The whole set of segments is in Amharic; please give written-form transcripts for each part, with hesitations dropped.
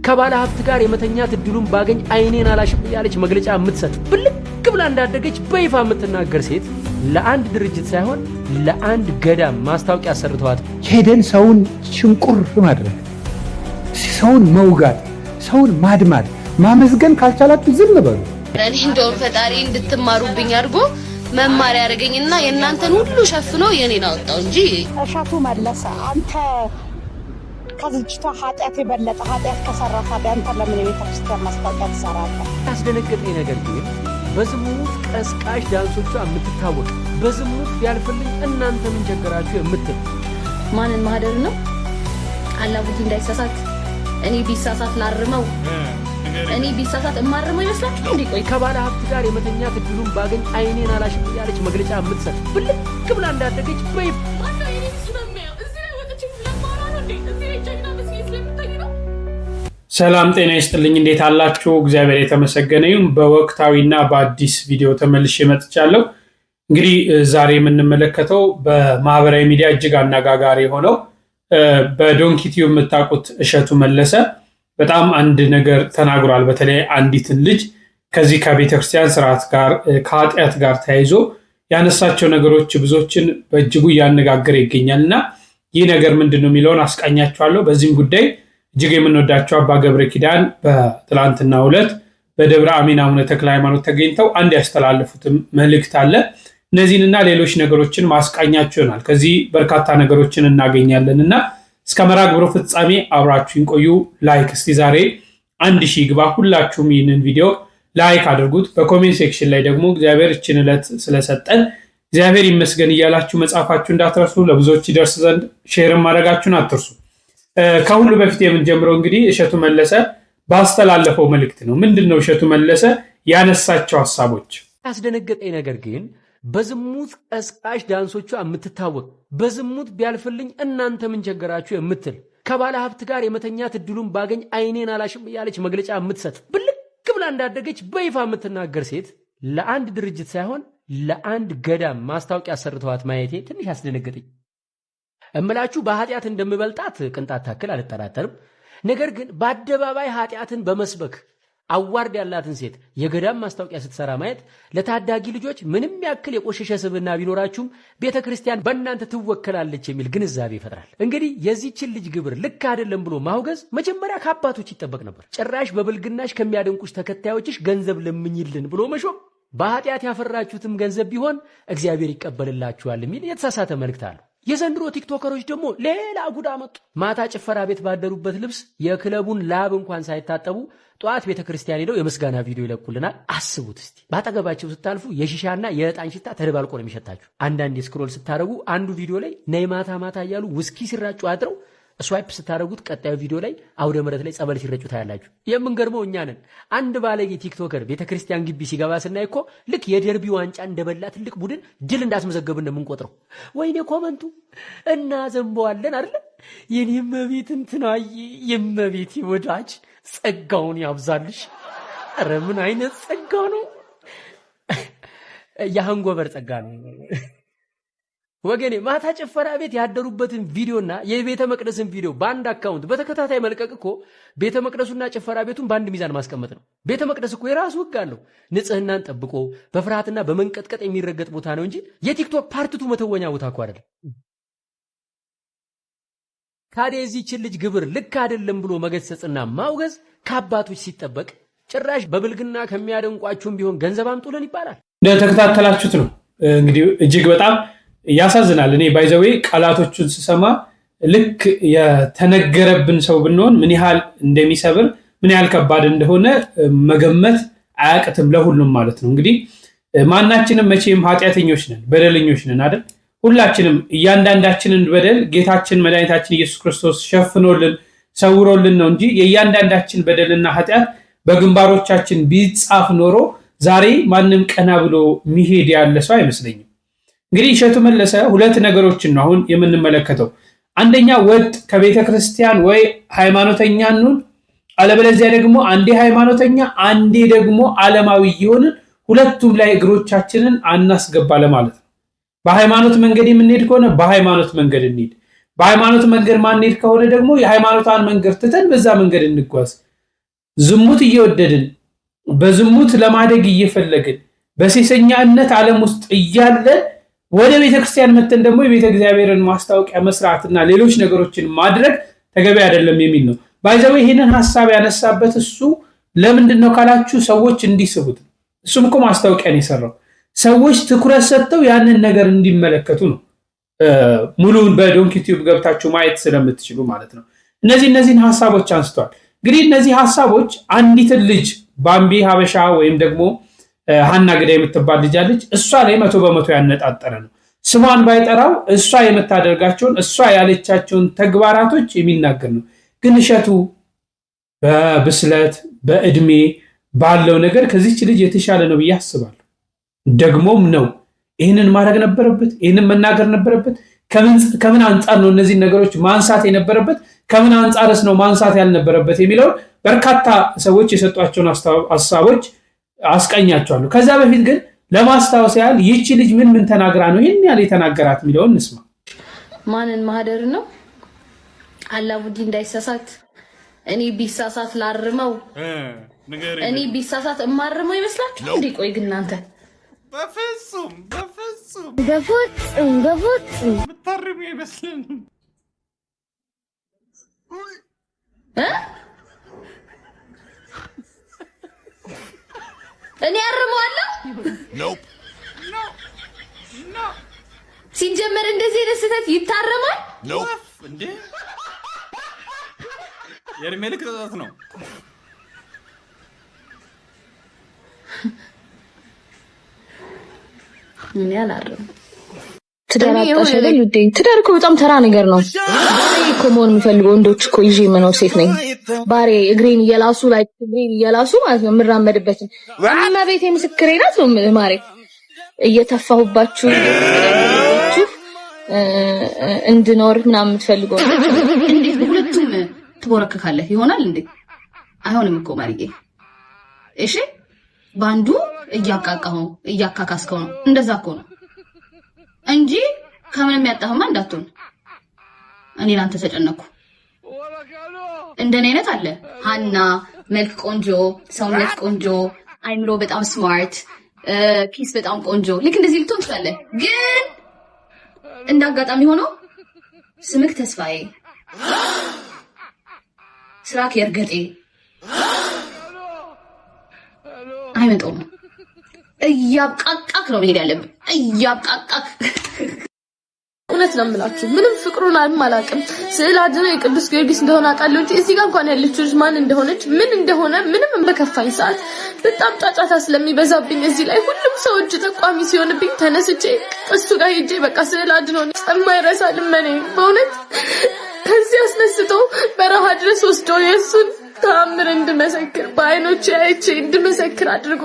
ከባለ ሀብት ጋር የመተኛት እድሉን ባገኝ አይኔን አላሽም ያለች መግለጫ የምትሰጥ ብልቅ ብላ እንዳደገች በይፋ የምትናገር ሴት ለአንድ ድርጅት ሳይሆን ለአንድ ገዳም ማስታወቂያ አሰርተዋት ሄደን ሰውን ሽንቁር ማድረግ፣ ሰውን መውጋት፣ ሰውን ማድማት፣ ማመስገን ካልቻላችሁ ዝም በሉ። እኔ እንደው ፈጣሪ እንድትማሩብኝ አድርጎ መማር ያደረገኝና የእናንተን ሁሉ ሸፍኖ የኔን አወጣው እንጂ እሻቱ መለሰ አንተ ከዚህቷ ኃጢአት የበለጠ ኃጢአት ከሰራ ታዲያ አንተ ለምን የቤተክርስቲያን ማስታወቂያ ትሰራለህ? ያስደነገጠኝ ነገር ግን በዝሙት ቀስቃሽ ዳንሶቿ የምትታወቅ በዝሙት ቢያልፍልኝ እናንተ ምን ቸገራችሁ የምትል ማንን ማህደር ነው አላቡት እንዳይሳሳት እኔ ቢሳሳት ላርመው እኔ ቢሳሳት እማርመው ይመስላችሁ እንዴ? ቆይ ከባለ ሀብት ጋር የመተኛት እድሉን ባገኝ አይኔን አላሽም ያለች መግለጫ የምትሰጥ ብልቅ ብላ እንዳደገች በይፋ ሰላም ጤና ይስጥልኝ። እንዴት አላችሁ? እግዚአብሔር የተመሰገነ ይሁን። በወቅታዊና በአዲስ ቪዲዮ ተመልሼ መጥቻለሁ። እንግዲህ ዛሬ የምንመለከተው በማህበራዊ ሚዲያ እጅግ አነጋጋሪ ሆነው በዶንኪቲዩ የምታውቁት እሸቱ መለሰ በጣም አንድ ነገር ተናግሯል። በተለይ አንዲትን ልጅ ከዚህ ከቤተክርስቲያን ስርዓት ጋር ከኃጢአት ጋር ተያይዞ ያነሳቸው ነገሮች ብዙዎችን በእጅጉ እያነጋገረ ይገኛልና ይህ ነገር ምንድነው የሚለውን አስቃኛችኋለሁ። በዚህም ጉዳይ እጅግ የምንወዳቸው አባ ገብረ ኪዳን በትላንትናው ዕለት በደብረ አሚን አቡነ ተክለ ሃይማኖት ተገኝተው አንድ ያስተላለፉትም መልእክት አለ። እነዚህንና ሌሎች ነገሮችን ማስቃኛችሁ ይሆናል። ከዚህ በርካታ ነገሮችን እናገኛለንና እስከ መርሐ ግብሩ ፍጻሜ አብራችሁን ቆዩ። ላይክ እስቲ ዛሬ 1000 ግባ። ሁላችሁም ይህንን ቪዲዮ ላይክ አድርጉት። በኮሜንት ሴክሽን ላይ ደግሞ እግዚአብሔር እችን ዕለት ስለሰጠን እግዚአብሔር ይመስገን እያላችሁ መጻፋችሁ እንዳትረሱ። ለብዙዎች ይደርስ ዘንድ ሼርም ማድረጋችሁን አትርሱ። ከሁሉ በፊት የምንጀምረው እንግዲህ እሸቱ መለሰ ባስተላለፈው መልእክት ነው። ምንድነው እሸቱ መለሰ ያነሳቸው ሐሳቦች? ያስደነገጠኝ ነገር ግን በዝሙት ቀስቃሽ ዳንሶቿ የምትታወቅ በዝሙት ቢያልፍልኝ እናንተ ምን ቸገራችሁ የምትል ከባለ ሀብት ጋር የመተኛት እድሉን ባገኝ አይኔን አላሽም ያለች መግለጫ የምትሰጥ ብልቅ ብላ እንዳደገች በይፋ የምትናገር ሴት ለአንድ ድርጅት ሳይሆን ለአንድ ገዳም ማስታወቂያ አሰርተዋት ማየቴ ትንሽ አስደነገጠኝ። እምላችሁ በኃጢአት እንደምበልጣት ቅንጣት ታክል አልጠራጠርም። ነገር ግን በአደባባይ ኃጢአትን በመስበክ አዋርድ ያላትን ሴት የገዳም ማስታወቂያ ስትሰራ ማየት ለታዳጊ ልጆች ምንም ያክል የቆሸሸ ስብዕና ቢኖራችሁም ቤተክርስቲያን በእናንተ ትወከላለች የሚል ግንዛቤ ይፈጥራል። እንግዲህ የዚህችን ልጅ ግብር ልክ አይደለም ብሎ ማውገዝ መጀመሪያ ከአባቶች ይጠበቅ ነበር። ጭራሽ በብልግናሽ ከሚያደንቁሽ ተከታዮችሽ ገንዘብ ለምኝልን ብሎ መሾም በኃጢአት ያፈራችሁትም ገንዘብ ቢሆን እግዚአብሔር ይቀበልላችኋል የሚል የተሳሳተ መልእክት አለው። የዘንድሮ ቲክቶከሮች ደግሞ ሌላ ጉዳ መጡ። ማታ ጭፈራ ቤት ባደሩበት ልብስ የክለቡን ላብ እንኳን ሳይታጠቡ ጠዋት ቤተክርስቲያን ሄደው የምስጋና ቪዲዮ ይለቁልናል። አስቡት እስቲ። ባጠገባቸው ስታልፉ የሺሻና የዕጣን ሽታ ተደባልቆ ነው የሚሸታችሁ። አንዳንዴ ስክሮል ስታደርጉ አንዱ ቪዲዮ ላይ ነይ ማታ ማታ እያሉ ውስኪ ሲራጩ አድረው ስዋይፕ ስታደርጉት ቀጣዩ ቪዲዮ ላይ አውደ ምሕረት ላይ ጸበል ሲረጩ ታያላችሁ። የምንገርመው እኛ ነን። አንድ ባለጌ ቲክቶከር ቤተክርስቲያን ግቢ ሲገባ ስናይ እኮ ልክ የደርቢ ዋንጫ እንደበላ ትልቅ ቡድን ድል እንዳስመዘገብን ነው የምንቆጥረው። ወይኔ ኮመንቱ እና ዘንበዋለን አይደል? የኔም መቤት እንትናይ የመቤት ወዳጅ ጸጋውን ያብዛልሽ። ኧረ ምን አይነት ጸጋ ነው! የሃንጎበር ጸጋ ነው ወገኔ። ማታ ጭፈራ ቤት ያደሩበትን ቪዲዮና የቤተ መቅደስን ቪዲዮ በአንድ አካውንት በተከታታይ መልቀቅ እኮ ቤተ መቅደሱና ጭፈራ ቤቱን በአንድ ሚዛን ማስቀመጥ ነው። ቤተ መቅደስ እኮ የራሱ ሕግ አለው። ንጽህናን ጠብቆ በፍርሃትና በመንቀጥቀጥ የሚረገጥ ቦታ ነው እንጂ የቲክቶክ ፓርቲቱ መተወኛ ቦታ እኮ አይደለም። ታዲያ የዚህችን ልጅ ግብር ልክ አይደለም ብሎ መገሰጽና ማውገዝ ከአባቶች ሲጠበቅ ጭራሽ በብልግና ከሚያደንቋችሁም ቢሆን ገንዘብ አምጡልን ይባላል። እንደተከታተላችሁት ነው እንግዲህ እጅግ በጣም ያሳዝናል። እኔ ባይዘዌ ቃላቶቹን ስሰማ ልክ የተነገረብን ሰው ብንሆን ምን ያህል እንደሚሰብር ምን ያህል ከባድ እንደሆነ መገመት አያቅትም ለሁሉም ማለት ነው። እንግዲህ ማናችንም መቼም ኃጢአተኞች ነን፣ በደለኞች ነን አይደል? ሁላችንም እያንዳንዳችንን በደል ጌታችን መድኃኒታችን ኢየሱስ ክርስቶስ ሸፍኖልን ሰውሮልን ነው እንጂ የእያንዳንዳችን በደልና ኃጢአት በግንባሮቻችን ቢጻፍ ኖሮ ዛሬ ማንም ቀና ብሎ ሚሄድ ያለ ሰው አይመስለኝም። እንግዲህ እሸቱ መለሰ ሁለት ነገሮችን ነው አሁን የምንመለከተው። አንደኛ ወጥ ከቤተ ክርስቲያን ወይ ሃይማኖተኛ ነን፣ አለበለዚያ ደግሞ አንዴ ሃይማኖተኛ አንዴ ደግሞ ዓለማዊ ይሆንን ሁለቱም ላይ እግሮቻችንን አናስገባ ለማለት ነው። በሃይማኖት መንገድ የምንሄድ ከሆነ በሃይማኖት መንገድ እንሂድ፣ በሃይማኖት መንገድ ማንሄድ ከሆነ ደግሞ የሃይማኖታን መንገድ ትተን በዛ መንገድ እንጓዝ። ዝሙት እየወደድን በዝሙት ለማደግ እየፈለግን በሴሰኛነት ዓለም ውስጥ እያለ ወደ ቤተክርስቲያን መተን ደግሞ የቤተ እግዚአብሔርን ማስታወቂያ መስራትና ሌሎች ነገሮችን ማድረግ ተገቢ አይደለም የሚል ነው። ባይዘው ይሄንን ሐሳብ ያነሳበት እሱ ለምንድነው ካላችሁ ሰዎች እንዲስቡት። እሱም እኮ ማስታወቂያ ነው የሰራው። ሰዎች ትኩረት ሰጥተው ያንን ነገር እንዲመለከቱ ነው። ሙሉውን በዶንኪ ቲዩብ ገብታችሁ ማየት ስለምትችሉ ማለት ነው። እነዚህን ሐሳቦች አንስተዋል። እንግዲህ እነዚህ ሐሳቦች አንዲትን ልጅ ባምቢ ሀበሻ ወይም ደግሞ ሀና ግዳ የምትባል ልጅ አለች። እሷ ላይ 100% ያነጣጠረ ነው። ስሟን ባይጠራው እሷ የምታደርጋቸውን እሷ ያለቻቸውን ተግባራቶች የሚናገር ነው። ግን እሸቱ በብስለት በእድሜ ባለው ነገር ከዚች ልጅ የተሻለ ነው ብዬ አስባለሁ። ደግሞም ነው ይህንን ማድረግ ነበረበት፣ ይህንን መናገር ነበረበት። ከምን አንጻር ነው እነዚህ ነገሮች ማንሳት የነበረበት፣ ከምን አንጻርስ ነው ማንሳት ያልነበረበት የሚለውን በርካታ ሰዎች የሰጧቸውን ሀሳቦች አስቀኛቸዋለሁ። ከዛ በፊት ግን ለማስታወስ ያህል ይህቺ ልጅ ምን ተናግራ ነው ይህን ያህል የተናገራት የሚለውን እንስማ። ማንን ማህደር ነው አላቡዲ እንዳይሳሳት እኔ ቢሳሳት ላርመው እኔ ቢሳሳት እማርመው ይመስላችሁ እንዴ? ቆይ ግን እናንተ በፍጹም ምታርሙ ይመስልን እኔ አርመዋለሁ? ሲጀመር እንደዚህ አይነት ስህተት ይታረማል እንዴ? የእድሜ ልክ ስህተት ነው። ምን ያላረም ትዳር እኮ በጣም ተራ ነገር ነው። እኮ መሆን የሚፈልገው ወንዶች እኮ ይዤ መኖር ሴት ነኝ። ባሬ እግሬን እየላሱ ማለት ነው የምራመድበትን እኔማ ቤቴ ምስክሬ ናት ነው ማሬ። እየተፋሁባችሁ እንድኖር ምናምን የምትፈልገው እንዴት ሁለቱም ትቦረከካለህ ይሆናል እንዴ? አይሆንም እኮ ማርዬ። እሺ ባንዱ እያካካስከው ነው። እንደዛ እኮ ነው እንጂ ከምንም ያጣህማ እንዳትሆን። እኔ ላንተ ተጨነኩ። እንደኔ አይነት አለ ሀና፣ መልክ ቆንጆ፣ ሰውነት ቆንጆ፣ አይምሮ በጣም ስማርት፣ ኪስ በጣም ቆንጆ። ልክ እንደዚህ ልትሆን ትችላለህ። ግን እንዳጋጣሚ ሆኖ ስምክ ተስፋዬ፣ ስራክ የርገጤ አይመጣውም። እያብቃቃክ ነው መሄድ ያለብን። እያብቃቃክ እውነት ነው የምላችሁ። ምንም ፍቅሩን አላውቅም። ስዕል አድኖ የቅዱስ ጊዮርጊስ እንደሆነ አውቃለሁ እንጂ እዚህ ጋር እንኳን ያለችው ልጅ ማን እንደሆነች ምን እንደሆነ ምንም በከፋኝ ሰዓት በጣም ጫጫታ ስለሚበዛብኝ እዚህ ላይ ሁሉም ሰው እጅ ጠቋሚ ሲሆንብኝ ተነስቼ እሱ ጋር ሄጄ በቃ ስዕል አድኖ የማይረሳ ልመኔ በእውነት ከዚህ አስነስቶ በረሃ ድረስ ወስዶ የእሱን ተአምር እንድመሰክር በአይኖቼ አይቼ እንድመሰክር አድርጎ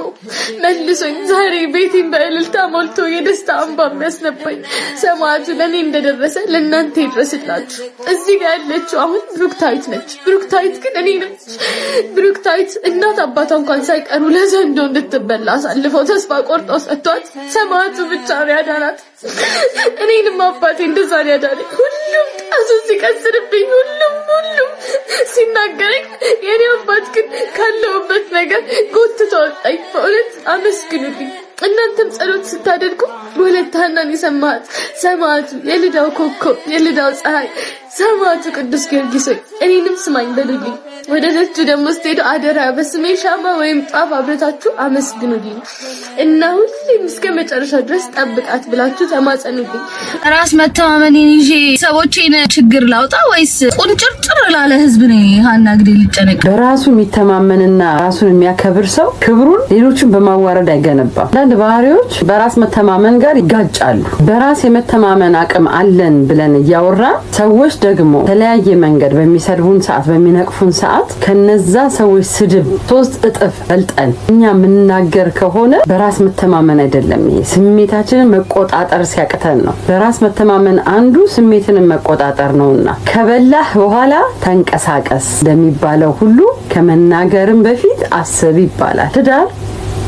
መልሶኝ ዛሬ ቤቴን በእልልታ ሞልቶ የደስታ እንባ የሚያስነባኝ ሰማዕቱ ለእኔ እንደደረሰ ለእናንተ ይድረስላችሁ። እዚህ ጋር ያለችው አሁን ብሩክታዊት ነች። ብሩክታዊት ግን እኔ ነች። ብሩክታዊት እናት አባቷ እንኳን ሳይቀሩ ለዘንዶ እንድትበላ አሳልፈው ተስፋ ቆርጠው ሰጥቷት ሰማዕቱ ብቻ ነው ያዳናት። እኔንም አባቴ እንደዛ ነው ያዳነኝ። ሁሉም ጣሱ ሲቀስርብኝ፣ ሁሉም ሲናገረኝ የኔ አባት ግን ካለውበት ነገር ጎትቶ ወጣኝ። በእውነት አመስግኑልኝ። እናንተም ጸሎት ስታደርጉ ወለተ ሐናን የሰማት ሰማዕቱ የልዳው ኮከብ የልዳው ፀሐይ ሰማዕቱ ቅዱስ ጊዮርጊስ እኔንም ስማኝ በሉልኝ። ወደ ደጁ ደግሞ ስትሄዱ አደራ በስሜ ሻማ ወይም ጧፍ አብረታችሁ አመስግኑልኝ እና ሁሌም እስከ መጨረሻ ድረስ ጠብቃት ብላችሁ ተማጸኑልኝ። ራስ መተማመኔን ይዤ ሰዎቼን ችግር ላውጣ ወይስ ቁንጭርጭር ላለ ህዝብ ነው ሀና ግዴ ልጨነቅ? በራሱ የሚተማመንና ራሱን የሚያከብር ሰው ክብሩን ሌሎችን በማዋረድ አይገነባም። አንዳንድ ባህሪዎች በራስ መተማመን ጋር ይጋጫሉ። በራስ የመተማመን አቅም አለን ብለን እያወራ ሰዎች ደግሞ ተለያየ መንገድ በሚሰድቡን ሰዓት በሚነቅፉን ሰዓት ከነዛ ሰዎች ስድብ 3 እጥፍ በልጠን እኛ የምንናገር ከሆነ በራስ መተማመን አይደለም። ይሄ ስሜታችንን መቆጣጠር ሲያቅተን ነው። በራስ መተማመን አንዱ ስሜትን መቆጣጠር ነውና ከበላህ በኋላ ተንቀሳቀስ እንደሚባለው ሁሉ ከመናገርም በፊት አስብ ይባላል። ትዳር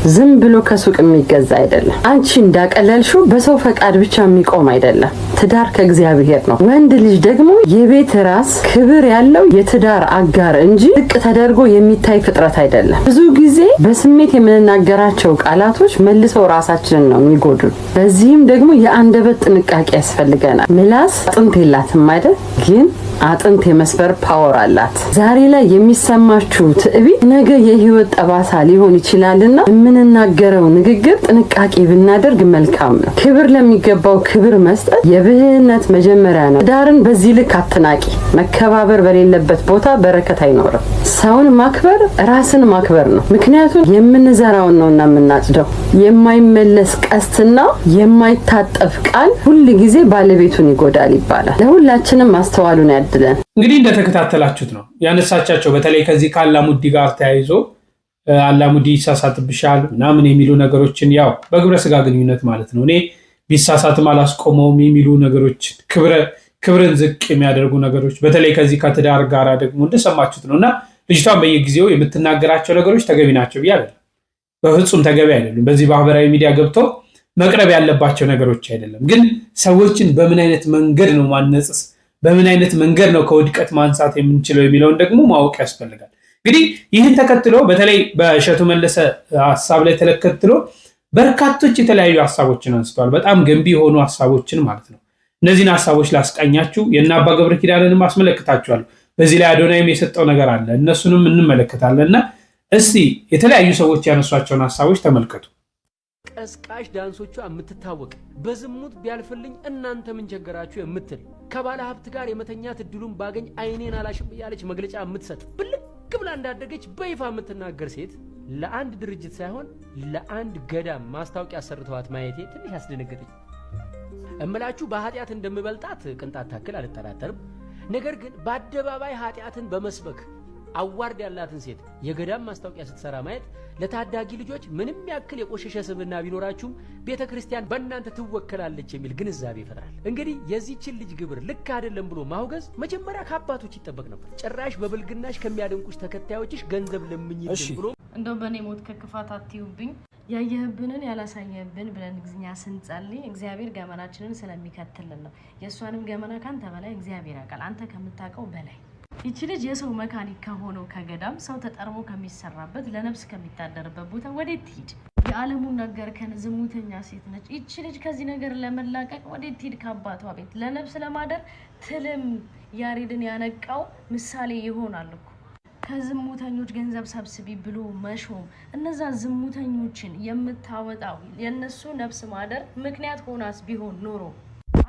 ዝም ብሎ ከሱቅ የሚገዛ አይደለም። አንቺ እንዳቀለልሽው በሰው ፈቃድ ብቻ የሚቆም አይደለም። ትዳር ከእግዚአብሔር ነው። ወንድ ልጅ ደግሞ የቤት ራስ ክብር ያለው የትዳር አጋር እንጂ ዝቅ ተደርጎ የሚታይ ፍጥረት አይደለም። ብዙ ጊዜ በስሜት የምንናገራቸው ቃላቶች መልሰው ራሳችንን ነው የሚጎዱን። በዚህም ደግሞ የአንደበት ጥንቃቄ ያስፈልገናል። ምላስ አጥንት የላትም አይደል? ግን አጥንት የመስበር ፓወር አላት። ዛሬ ላይ የሚሰማችሁ ትዕቢት ነገ የህይወት ጠባሳ ሊሆን ይችላልና የምንናገረው ንግግር ጥንቃቄ ብናደርግ መልካም ነው። ክብር ለሚገባው ክብር መስጠት የብልህነት መጀመሪያ ነው። ትዳርን በዚህ ልክ አትናቂ። መከባበር በሌለበት ቦታ በረከት አይኖርም። ሰውን ማክበር ራስን ማክበር ነው። ምክንያቱም የምንዘራውን ነውና የምናጭደው። የማይመለስ ቀስትና የማይታጠፍ ቃል ሁል ጊዜ ባለቤቱን ይጎዳል ይባላል። ለሁላችንም ማስተዋሉን ያድለን። እንግዲህ እንደተከታተላችሁት ነው ያነሳቻቸው። በተለይ ከዚህ ከአላሙዲ ጋር ተያይዞ አላሙዲ ይሳሳትብሻል ምናምን የሚሉ ነገሮችን ያው በግብረ ስጋ ግንኙነት ማለት ነው። እኔ ቢሳሳትም አላስቆመውም የሚሉ ነገሮች፣ ክብርን ዝቅ የሚያደርጉ ነገሮች በተለይ ከዚህ ከትዳር ጋር ደግሞ እንደሰማችሁት ነው። እና ልጅቷን በየጊዜው የምትናገራቸው ነገሮች ተገቢ ናቸው ብዬ አይደለም፣ በፍጹም ተገቢ አይደሉም። በዚህ ማህበራዊ ሚዲያ ገብቶ መቅረብ ያለባቸው ነገሮች አይደለም። ግን ሰዎችን በምን አይነት መንገድ ነው ማነጽስ፣ በምን አይነት መንገድ ነው ከውድቀት ማንሳት የምንችለው የሚለውን ደግሞ ማወቅ ያስፈልጋል። እንግዲህ ይህን ተከትሎ በተለይ በእሸቱ መለሰ ሀሳብ ላይ ተከትሎ በርካቶች የተለያዩ ሀሳቦችን አንስተዋል። በጣም ገንቢ የሆኑ ሀሳቦችን ማለት ነው። እነዚህን ሀሳቦች ላስቃኛችሁ። የእነ አባ ገብረ ኪዳንንም አስመለክታችኋለሁ። በዚህ ላይ አዶናይም የሰጠው ነገር አለ፣ እነሱንም እንመለከታለን። እና እስቲ የተለያዩ ሰዎች ያነሷቸውን ሀሳቦች ተመልከቱ። ቀስቃሽ ዳንሶቿ የምትታወቅ በዝሙት ቢያልፍልኝ እናንተ ምን ቸገራችሁ የምትል ከባለ ሀብት ጋር የመተኛት እድሉን ባገኝ አይኔን አላሽም እያለች መግለጫ የምትሰጥ ብልቅ ብላ እንዳደገች በይፋ የምትናገር ሴት ለአንድ ድርጅት ሳይሆን ለአንድ ገዳም ማስታወቂያ አሰርተዋት ማየቴ ትንሽ አስደነገጠኝ። እምላችሁ በኃጢአት እንደምበልጣት ቅንጣት ታክል አልጠራጠርም። ነገር ግን በአደባባይ ኃጢአትን በመስበክ አዋርድ ያላትን ሴት የገዳም ማስታወቂያ ስትሰራ ማየት ለታዳጊ ልጆች ምንም ያክል የቆሸሸ ስብዕና ቢኖራችሁም ቤተክርስቲያን በእናንተ ትወከላለች የሚል ግንዛቤ ይፈጥራል። እንግዲህ የዚህችን ልጅ ግብር ልክ አይደለም ብሎ ማውገዝ መጀመሪያ ከአባቶች ይጠበቅ ነበር። ጭራሽ በብልግናሽ ከሚያደንቁሽ ተከታዮችሽ ገንዘብ ለምኝልኝ ብሎ እንደው በኔ ሞት ከክፋት አትዩብኝ፣ ያየህብንን ያላሳየህብን ብለን እኛ ስንጸልይ እግዚአብሔር ገመናችንን ስለሚከትልን ነው። የእሷንም ገመና ካንተ በላይ እግዚአብሔር ያውቃል፣ አንተ ከምታውቀው በላይ። ይቺ ልጅ የሰው መካኒክ ከሆነው ከገዳም ሰው ተጠርቦ ከሚሰራበት ለነፍስ ከሚታደርበት ቦታ ወዴት ትሂድ? የዓለሙን ነገር ዝሙተኛ ሴት ነች ይቺ ልጅ። ከዚህ ነገር ለመላቀቅ ወዴት ትሂድ? ከአባቷ ቤት ለነፍስ ለማደር ትልም ያሬድን ያነቃው ምሳሌ ይሆናል እኮ። ከዝሙተኞች ገንዘብ ሰብስቢ ብሎ መሾም እነዛ ዝሙተኞችን የምታወጣው የነሱ ነፍስ ማደር ምክንያት ሆናስ ቢሆን ኖሮ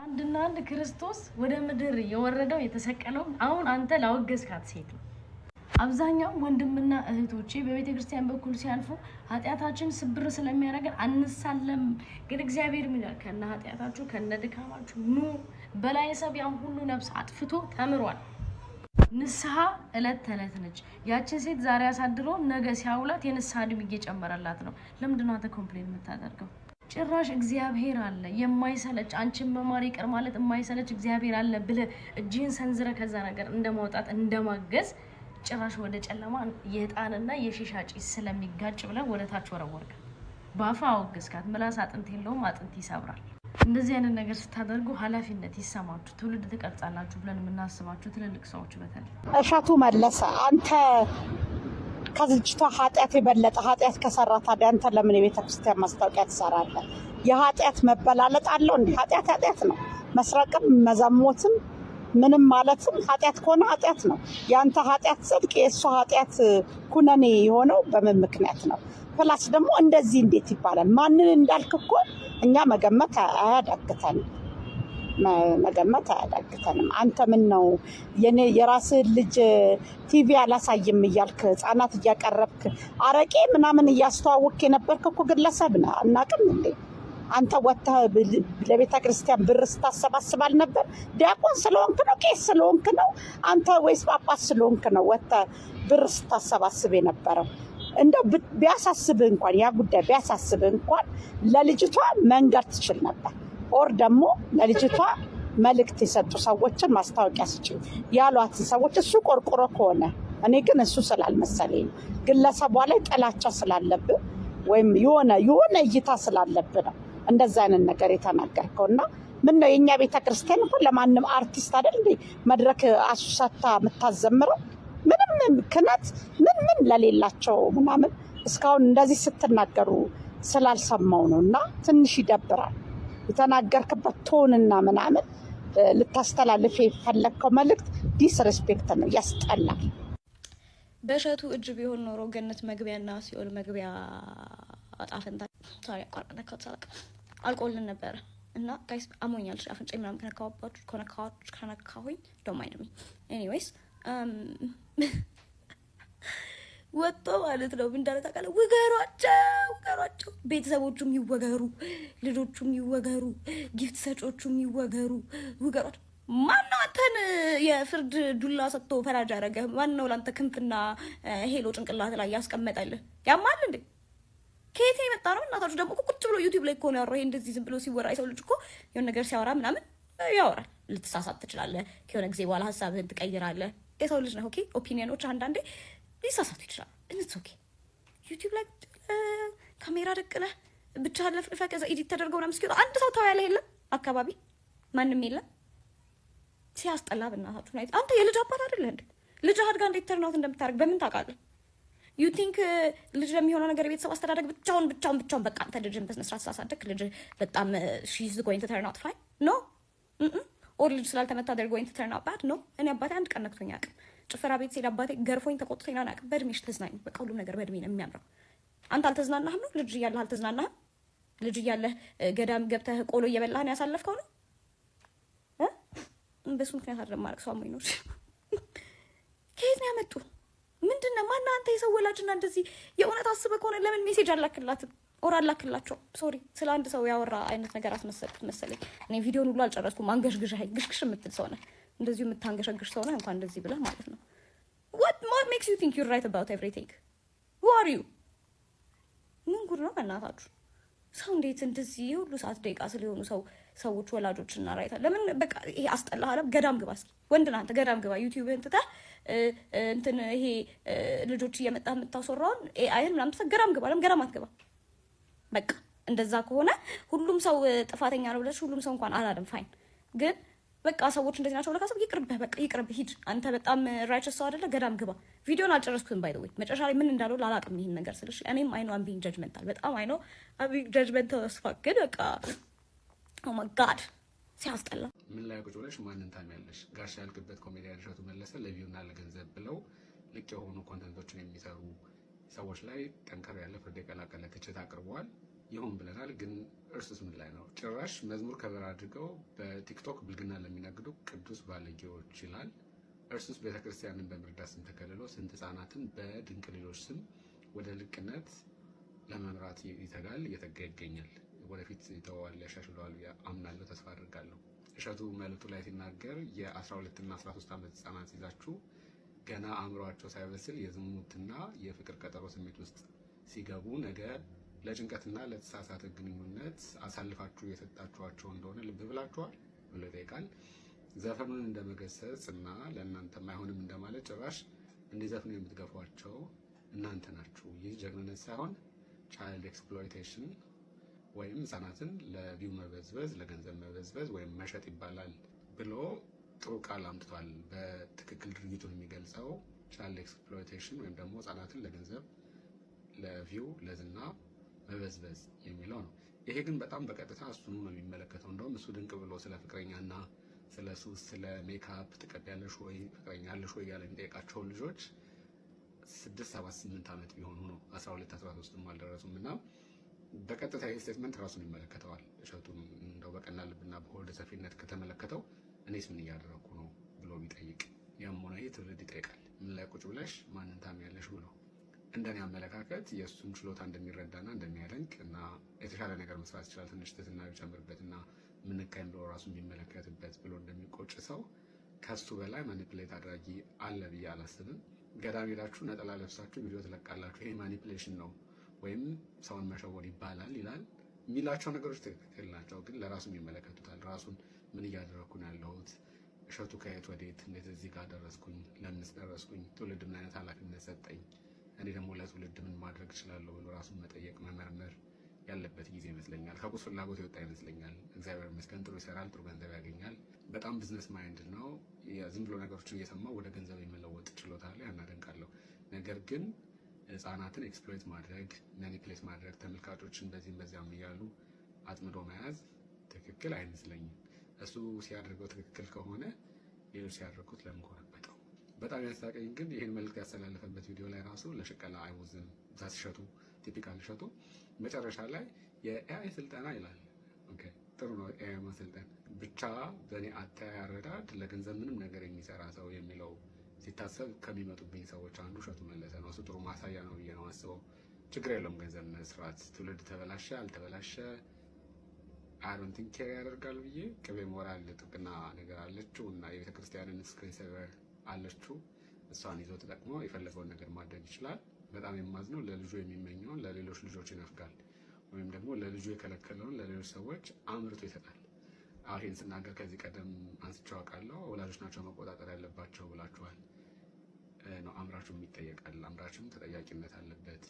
አንድና አንድ ክርስቶስ ወደ ምድር የወረደው የተሰቀለው አሁን አንተ ላወገዝካት ሴት ነው። አብዛኛው ወንድምና እህቶቼ በቤተ ክርስቲያን በኩል ሲያልፉ ኃጢአታችን ስብር ስለሚያደርገን አንሳለም። ግን እግዚአብሔር ምን ይላል? ከነ ኃጢአታችሁ ከነ ድካማችሁ ኑ። በላይ ሰብ ያን ሁሉ ነፍስ አጥፍቶ ተምሯል። ንስሐ እለት ተለት ነች። ያችን ሴት ዛሬ አሳድሮ ነገ ሲያውላት የንስሐ ዕድሜ እየጨመረላት ነው። ለምንድን ነው አንተ ኮምፕሌን የምታደርገው? ጭራሽ እግዚአብሔር አለ የማይሰለች አንቺን መማር ይቅር ማለት የማይሰለች እግዚአብሔር አለ ብለህ እጅህን ሰንዝረ ከዛ ነገር እንደማውጣት እንደማገዝ ጭራሽ ወደ ጨለማ የዕጣንና የሺሻ ጭስ ስለሚጋጭ ብለህ ወደ ታች ወረወርክ። ባፋ አወገዝካት። ምላስ አጥንት የለውም፣ አጥንት ይሰብራል። እንደዚህ አይነት ነገር ስታደርጉ ኃላፊነት ይሰማችሁ፣ ትውልድ ትቀርጻላችሁ ብለን የምናስባችሁ ትልልቅ ሰዎች በተለይ እሸቱ መለሰ አንተ ከዝጅቷ ኃጢአት የበለጠ ኃጢአት ከሰራ ታዲያ አንተ ለምን የቤተ ክርስቲያን ማስታወቂያ ትሰራለህ? የኃጢአት መበላለጥ አለው እንዴ? ኃጢአት ነው። መስረቅም መዘሞትም ምንም ማለትም ኃጢአት ከሆነ ኃጢአት ነው። ያንተ ኃጢአት ጽድቅ፣ የእሷ ኃጢአት ኩነኔ የሆነው በምን ምክንያት ነው? ፕላስ ደግሞ እንደዚህ እንዴት ይባላል? ማንን እንዳልክ እኮ እኛ መገመት አያዳግተንም። አንተ ምን ነው የራስህ ልጅ ቲቪ አላሳይም እያልክ ህፃናት እያቀረብክ አረቄ ምናምን እያስተዋወቅክ የነበርክ እኮ ግለሰብ ነህ። አናውቅም እንዴ? አንተ ወጥተህ ለቤተ ክርስቲያን ብር ስታሰባስብ አልነበር? ዲያቆን ስለሆንክ ነው? ቄስ ስለሆንክ ነው? አንተ ወይስ ጳጳስ ስለሆንክ ነው ወጥተህ ብር ስታሰባስብ የነበረው? እንደው ቢያሳስብህ እንኳን ያ ጉዳይ ቢያሳስብህ እንኳን ለልጅቷ መንገር ትችል ነበር። ኦር ደግሞ ለልጅቷ መልእክት የሰጡ ሰዎችን ማስታወቂያ ስጪ ያሏትን ሰዎች እሱ ቆርቆሮ ከሆነ እኔ ግን እሱ ስላልመሰለኝ ግለሰቧ ላይ ጥላቻ ስላለብህ ወይም የሆነ እይታ ስላለብህ ነው እንደዛ አይነት ነገር የተናገርከው። እና ምን ነው የኛ ቤተክርስቲያን እኮ ለማንም አርቲስት አይደል እንዴ መድረክ አሱሳታ የምታዘምረው? ምንም ክነት ምን ለሌላቸው ምናምን እስካሁን እንደዚህ ስትናገሩ ስላልሰማው ነው። እና ትንሽ ይደብራል። የተናገርክበት ቶንና ምናምን ልታስተላልፍ የፈለግከው መልእክት ዲስሬስፔክት ነው፣ ያስጠላል። በእሸቱ እጅ ቢሆን ኖሮ ገነት መግቢያና ሲኦል መግቢያ አጣፈንታ ታሪ አቋርጠና አልቆልን ነበረ። እና ጋይስ አሞኛል፣ አፍንጫ ምናምን ከነካሁኝ ዶንት ማይንድ ሚ ኤኒዌይስ ወጥቶ ማለት ነው። ምን እንዳለ ታውቃለህ? ውገሯቸው፣ ቤተሰቦቹም ይወገሩ፣ ልጆቹም ይወገሩ፣ ጊፍት ሰጮቹም ይወገሩ፣ ውገሯቸው። ማነው አንተን የፍርድ ዱላ ሰጥቶ ፈራጅ ያደረገ? ማነው ለአንተ ክንፍና ሄሎ ጭንቅላት ላይ ያስቀመጠልህ? ያማል እንዴ? ከየት የመጣ ነው? እናታችሁ ደግሞ ቁጭ ብሎ ዩቲዩብ ላይ እኮ ነው ያወራው። ይሄ እንደዚህ ዝም ብሎ ሲወራ የሰው ልጅ እኮ የሆነ ነገር ሲያወራ ምናምን ያወራል። ልትሳሳት ትችላለህ። ከሆነ ጊዜ በኋላ ሀሳብህን ትቀይራለህ። የሰው ልጅ ነው። ኦኬ ኦፒኒየኖች አንዳንዴ ሊሳሳቱ ይችላል። እንት ኦኬ ዩቲዩብ ላይ ካሜራ ደቅነህ ብቻ ለፍልፈህ ከዛ ኤዲት ተደርገው ምናምን እስኪወጣ አንድ ሰው ተው ያለ የለም፣ አካባቢ ማንም የለም። ሲያስጠላ በእናታችሁ ናይት። አንተ የልጅ አባት አይደለህ እንዴ? ልጅ አድጋ እንዴት ተርናውት እንደምታደርግ በምን ታውቃለህ? ዩ ቲንክ ልጅ ለሚሆነው ነገር የቤተሰብ አስተዳደግ ብቻውን በቃ አንተ ልጅን በስነ ስርዓት ስላሳደግ ልጅ በጣም ሺዝ ጎይንግ ቱ ተርን አውት ፋይን ኖ ኦር ልጅ ስላልተመታ ደር ጎይንግ ቱ ተርን አውት ባድ ኖ። እኔ አባቴ አንድ ቀን ነክቶኝ አያውቅም። ጭፈራ ቤት ሲሄድ አባቴ ገርፎኝ ተቆጥቶኝ አያውቅም። በእድሜሽ ተዝናኝ፣ በቃ ሁሉም ነገር በእድሜ ነው የሚያምረው። አንተ አልተዝናናህም ነው? ልጅ እያለህ አልተዝናናህም? ልጅ እያለህ ገዳም ገብተህ ቆሎ እየበላህ ነው ያሳለፍከው ነው? በሱ ምክንያት አይደለም ማለት ሰው አሞኝ ነው። ከየት ነው ያመጡ? ምንድነው? ማነው አንተ የሰው ወላጅና እንደዚህ የእውነት አስበህ ከሆነ ለምን ሜሴጅ አላክላትም? ኦር አላክላቸው? ሶሪ ስለ አንድ ሰው ያወራ አይነት ነገር አስመሰልኩት መሰለኝ። እኔ ቪዲዮን ሁሉ አልጨረስኩም። አንገሽግሻይ ግሽግሽ የምትል ሰው ነህ። እንደዚሁ የምታንገሸግሽ ሰው ነህ እንኳን እንደዚህ ብለህ ማለት ነው። what makes you think you're right about everything? who are you? ምን ጉድ ነው በእናታችሁ? ሰው እንዴት እንደዚህ ሁሉ ሰዓት ደቂቃ ስለሆኑ ሰዎች ወላጆችና ራይታ ለምን በቃ ይሄ አስጠላህ አለ። ገዳም ግባ እስኪ ወንድ ነህ አንተ፣ ገዳም ግባ። ዩቲዩብህን ትተህ እንትን ይሄ ልጆች እየመጣህ የምታስወራውን ኤአይን ምናምን ትተህ ገዳም ግባ። ለምን ገዳም አትገባ? በቃ እንደዛ ከሆነ ሁሉም ሰው ጥፋተኛ ነው ብለሽ ሁሉም ሰው እንኳን አላለም ፋይን። ግን በቃ ሰዎች እንደዚህ ናቸው ለካሰብ ይቅርብህ፣ በቃ ይቅርብህ፣ ሂድ። አንተ በጣም ራይቸስ ሰው አይደለ? ገዳም ግባ። ቪዲዮን አልጨረስኩትም ባይ ዘ ወይ መጨረሻ ላይ ምን እንዳለው ላላቅም ይሄን ነገር ስልሽ እኔም አይኖ አም ቢንግ ጀጅመንታል፣ በጣም አይኖ አም ቢንግ ጀጅመንታል አስፋክ። ግን በቃ ኦ ማይ ጋድ ሲያስጠላ። ምን ላይ ቁጭ ብለሽ ማንን ታሚያለሽ? ጋሽ ያልክበት ኮሜዲያን እሸቱ መለሰ ለቪውና ለገንዘብ ብለው ልቅ የሆኑ ኮንተንቶችን የሚሰሩ ሰዎች ላይ ጠንከር ያለ ፍርድ የቀላቀለ ትችት አቅርበዋል። ይሁን ብለናል። ግን እርሱስ ምን ላይ ነው? ጭራሽ መዝሙር ከበር አድርገው በቲክቶክ ብልግና ለሚነግዱ ቅዱስ ባለጌዎች ይላል። እርሱስ ቤተክርስቲያንን በመርዳት ስም ተከልሎ ስንት ህጻናትን በድንቅ ልጆች ስም ወደ ልቅነት ለመምራት ይተጋል፣ እየተጋ ይገኛል። ወደፊት ይተዋል፣ ያሻሽለዋል አምናለሁ፣ ተስፋ አድርጋለሁ። እሸቱ መልእክቱ ላይ ሲናገር የ12 እና 13 ዓመት ህጻናት ይዛችሁ ገና አእምሯቸው ሳይበስል የዝሙትና የፍቅር ቀጠሮ ስሜት ውስጥ ሲገቡ ነገ ለጭንቀትና ለተሳሳተ ግንኙነት አሳልፋችሁ የሰጣችኋቸው እንደሆነ ልብ ብላችኋል ብሎ ይጠይቃል። ዘፈኑን እንደመገሰጽ እና ለእናንተም አይሆንም እንደማለት ጭራሽ እንዲዘፍኑ የምትገፏቸው እናንተ ናችሁ። ይህ ጀግንነት ሳይሆን ቻይልድ ኤክስፕሎይቴሽን ወይም ህጻናትን ለቪው መበዝበዝ፣ ለገንዘብ መበዝበዝ ወይም መሸጥ ይባላል ብሎ ጥሩ ቃል አምጥቷል። በትክክል ድርጊቱን የሚገልጸው ቻይልድ ኤክስፕሎይቴሽን ወይም ደግሞ ህጻናትን ለገንዘብ፣ ለቪው፣ ለዝና መበዝበዝ የሚለው ነው። ይሄ ግን በጣም በቀጥታ እሱኑ ነው የሚመለከተው። እንደውም እሱ ድንቅ ብሎ ስለ ፍቅረኛና ስለ ሱስ፣ ስለ ሜካፕ ትቀቢያለሽ ወይ ፍቅረኛ አለሽ ወይ ያለ የሚጠይቃቸው ልጆች 6፣ 7፣ 8 ዓመት ቢሆኑ ነው 12፣ 13ም አልደረሱም። እና በቀጥታ ይሄ ስቴትመንት ራሱን ይመለከተዋል። እሸቱን እንደው በቀና ልብና በሆደ ሰፊነት ከተመለከተው እኔስ ምን እያደረኩ ነው ብሎ ቢጠይቅ ያም ሆነ ይህ ትውልድ ይጠይቃል። ምን ላይ ቁጭ ብለሽ ማንን ታሚያለሽ ብሎ እንደኔ አመለካከት የእሱን ችሎታ እንደሚረዳና እንደሚያደንቅ እና የተሻለ ነገር መስራት ይችላል ትንሽ ትህትና ቢጨምርበትና ምንካይም ብሎ ራሱ የሚመለከትበት ብሎ እንደሚቆጭ ሰው ከሱ በላይ ማኒፕሌት አድራጊ አለ ብዬ አላስብም። ገዳም ሄዳችሁ ነጠላ ለብሳችሁ ቪዲዮ ትለቃላችሁ፣ ይሄ ማኒፕሌሽን ነው ወይም ሰውን መሸወድ ይባላል ይላል። የሚላቸው ነገሮች ትክክል ናቸው፣ ግን ለራሱም ይመለከቱታል። ራሱን ምን እያደረኩ ነው ያለሁት? እሸቱ ከየት ወዴት፣ እንዴት እዚህ ጋር ደረስኩኝ? ለምንስ ደረስኩኝ? ትውልድ ምን አይነት ኃላፊነት ሰጠኝ? እኔ ደግሞ ለትውልድ ምን ማድረግ እችላለሁ ብሎ ራሱን መጠየቅ መመርመር ያለበት ጊዜ ይመስለኛል። ከቁስ ፍላጎት የወጣ ይመስለኛል። እግዚአብሔር ይመስገን ጥሩ ይሰራል፣ ጥሩ ገንዘብ ያገኛል። በጣም ቢዝነስ ማይንድ ነው። ዝም ብሎ ነገሮችን እየሰማ ወደ ገንዘብ የመለወጥ ችሎታ ላይ አናደንቃለሁ። ነገር ግን ህጻናትን ኤክስፕሎይት ማድረግ፣ ማኒፕሌት ማድረግ፣ ተመልካቾችን በዚህም በዚያም እያሉ አጥምዶ መያዝ ትክክል አይመስለኝም። እሱ ሲያደርገው ትክክል ከሆነ ሌሎች ሲያደርጉት ለምን ኮረበጠው? በጣም ያሳቀኝ ግን ይህን መልዕክት ያስተላለፈበት ቪዲዮ ላይ ራሱ ለሽቀላ አይወዝም ዛስሸቱ ቲፒካል ሸቱ መጨረሻ ላይ የኤአይ ስልጠና ይላል። ኦኬ ጥሩ ነው ኤአይ ማሰልጠን ብቻ። በእኔ አተያይ አረዳድ ለገንዘብ ምንም ነገር የሚሰራ ሰው የሚለው ሲታሰብ ከሚመጡብኝ ሰዎች አንዱ እሸቱ መለሰ ነው። እሱ ጥሩ ማሳያ ነው ብዬ ነው አስበው። ችግር የለውም ገንዘብ መስራት። ትውልድ ተበላሸ አልተበላሸ አይ ዶንት ቲንክ ኬር ያደርጋል ብዬ ቅቤ ሞራል ጥብቅና ነገር አለችው እና የቤተክርስቲያንን ስክሪን ሴቨር አለችው። እሷን ይዞ ተጠቅሞ የፈለገውን ነገር ማድረግ ይችላል። በጣም የማዝነው ለልጁ የሚመኘውን ለሌሎች ልጆች ይነፍጋል፣ ወይም ደግሞ ለልጁ የከለከለውን ለሌሎች ሰዎች አምርቶ ይሰጣል። ይህን ስናገር ከዚህ ቀደም አንስቼው አውቃለሁ። ወላጆች ናቸው መቆጣጠር ያለባቸው ብላችኋል ነው። አምራቹም ይጠየቃል። አምራችም ተጠያቂነት አለበት፣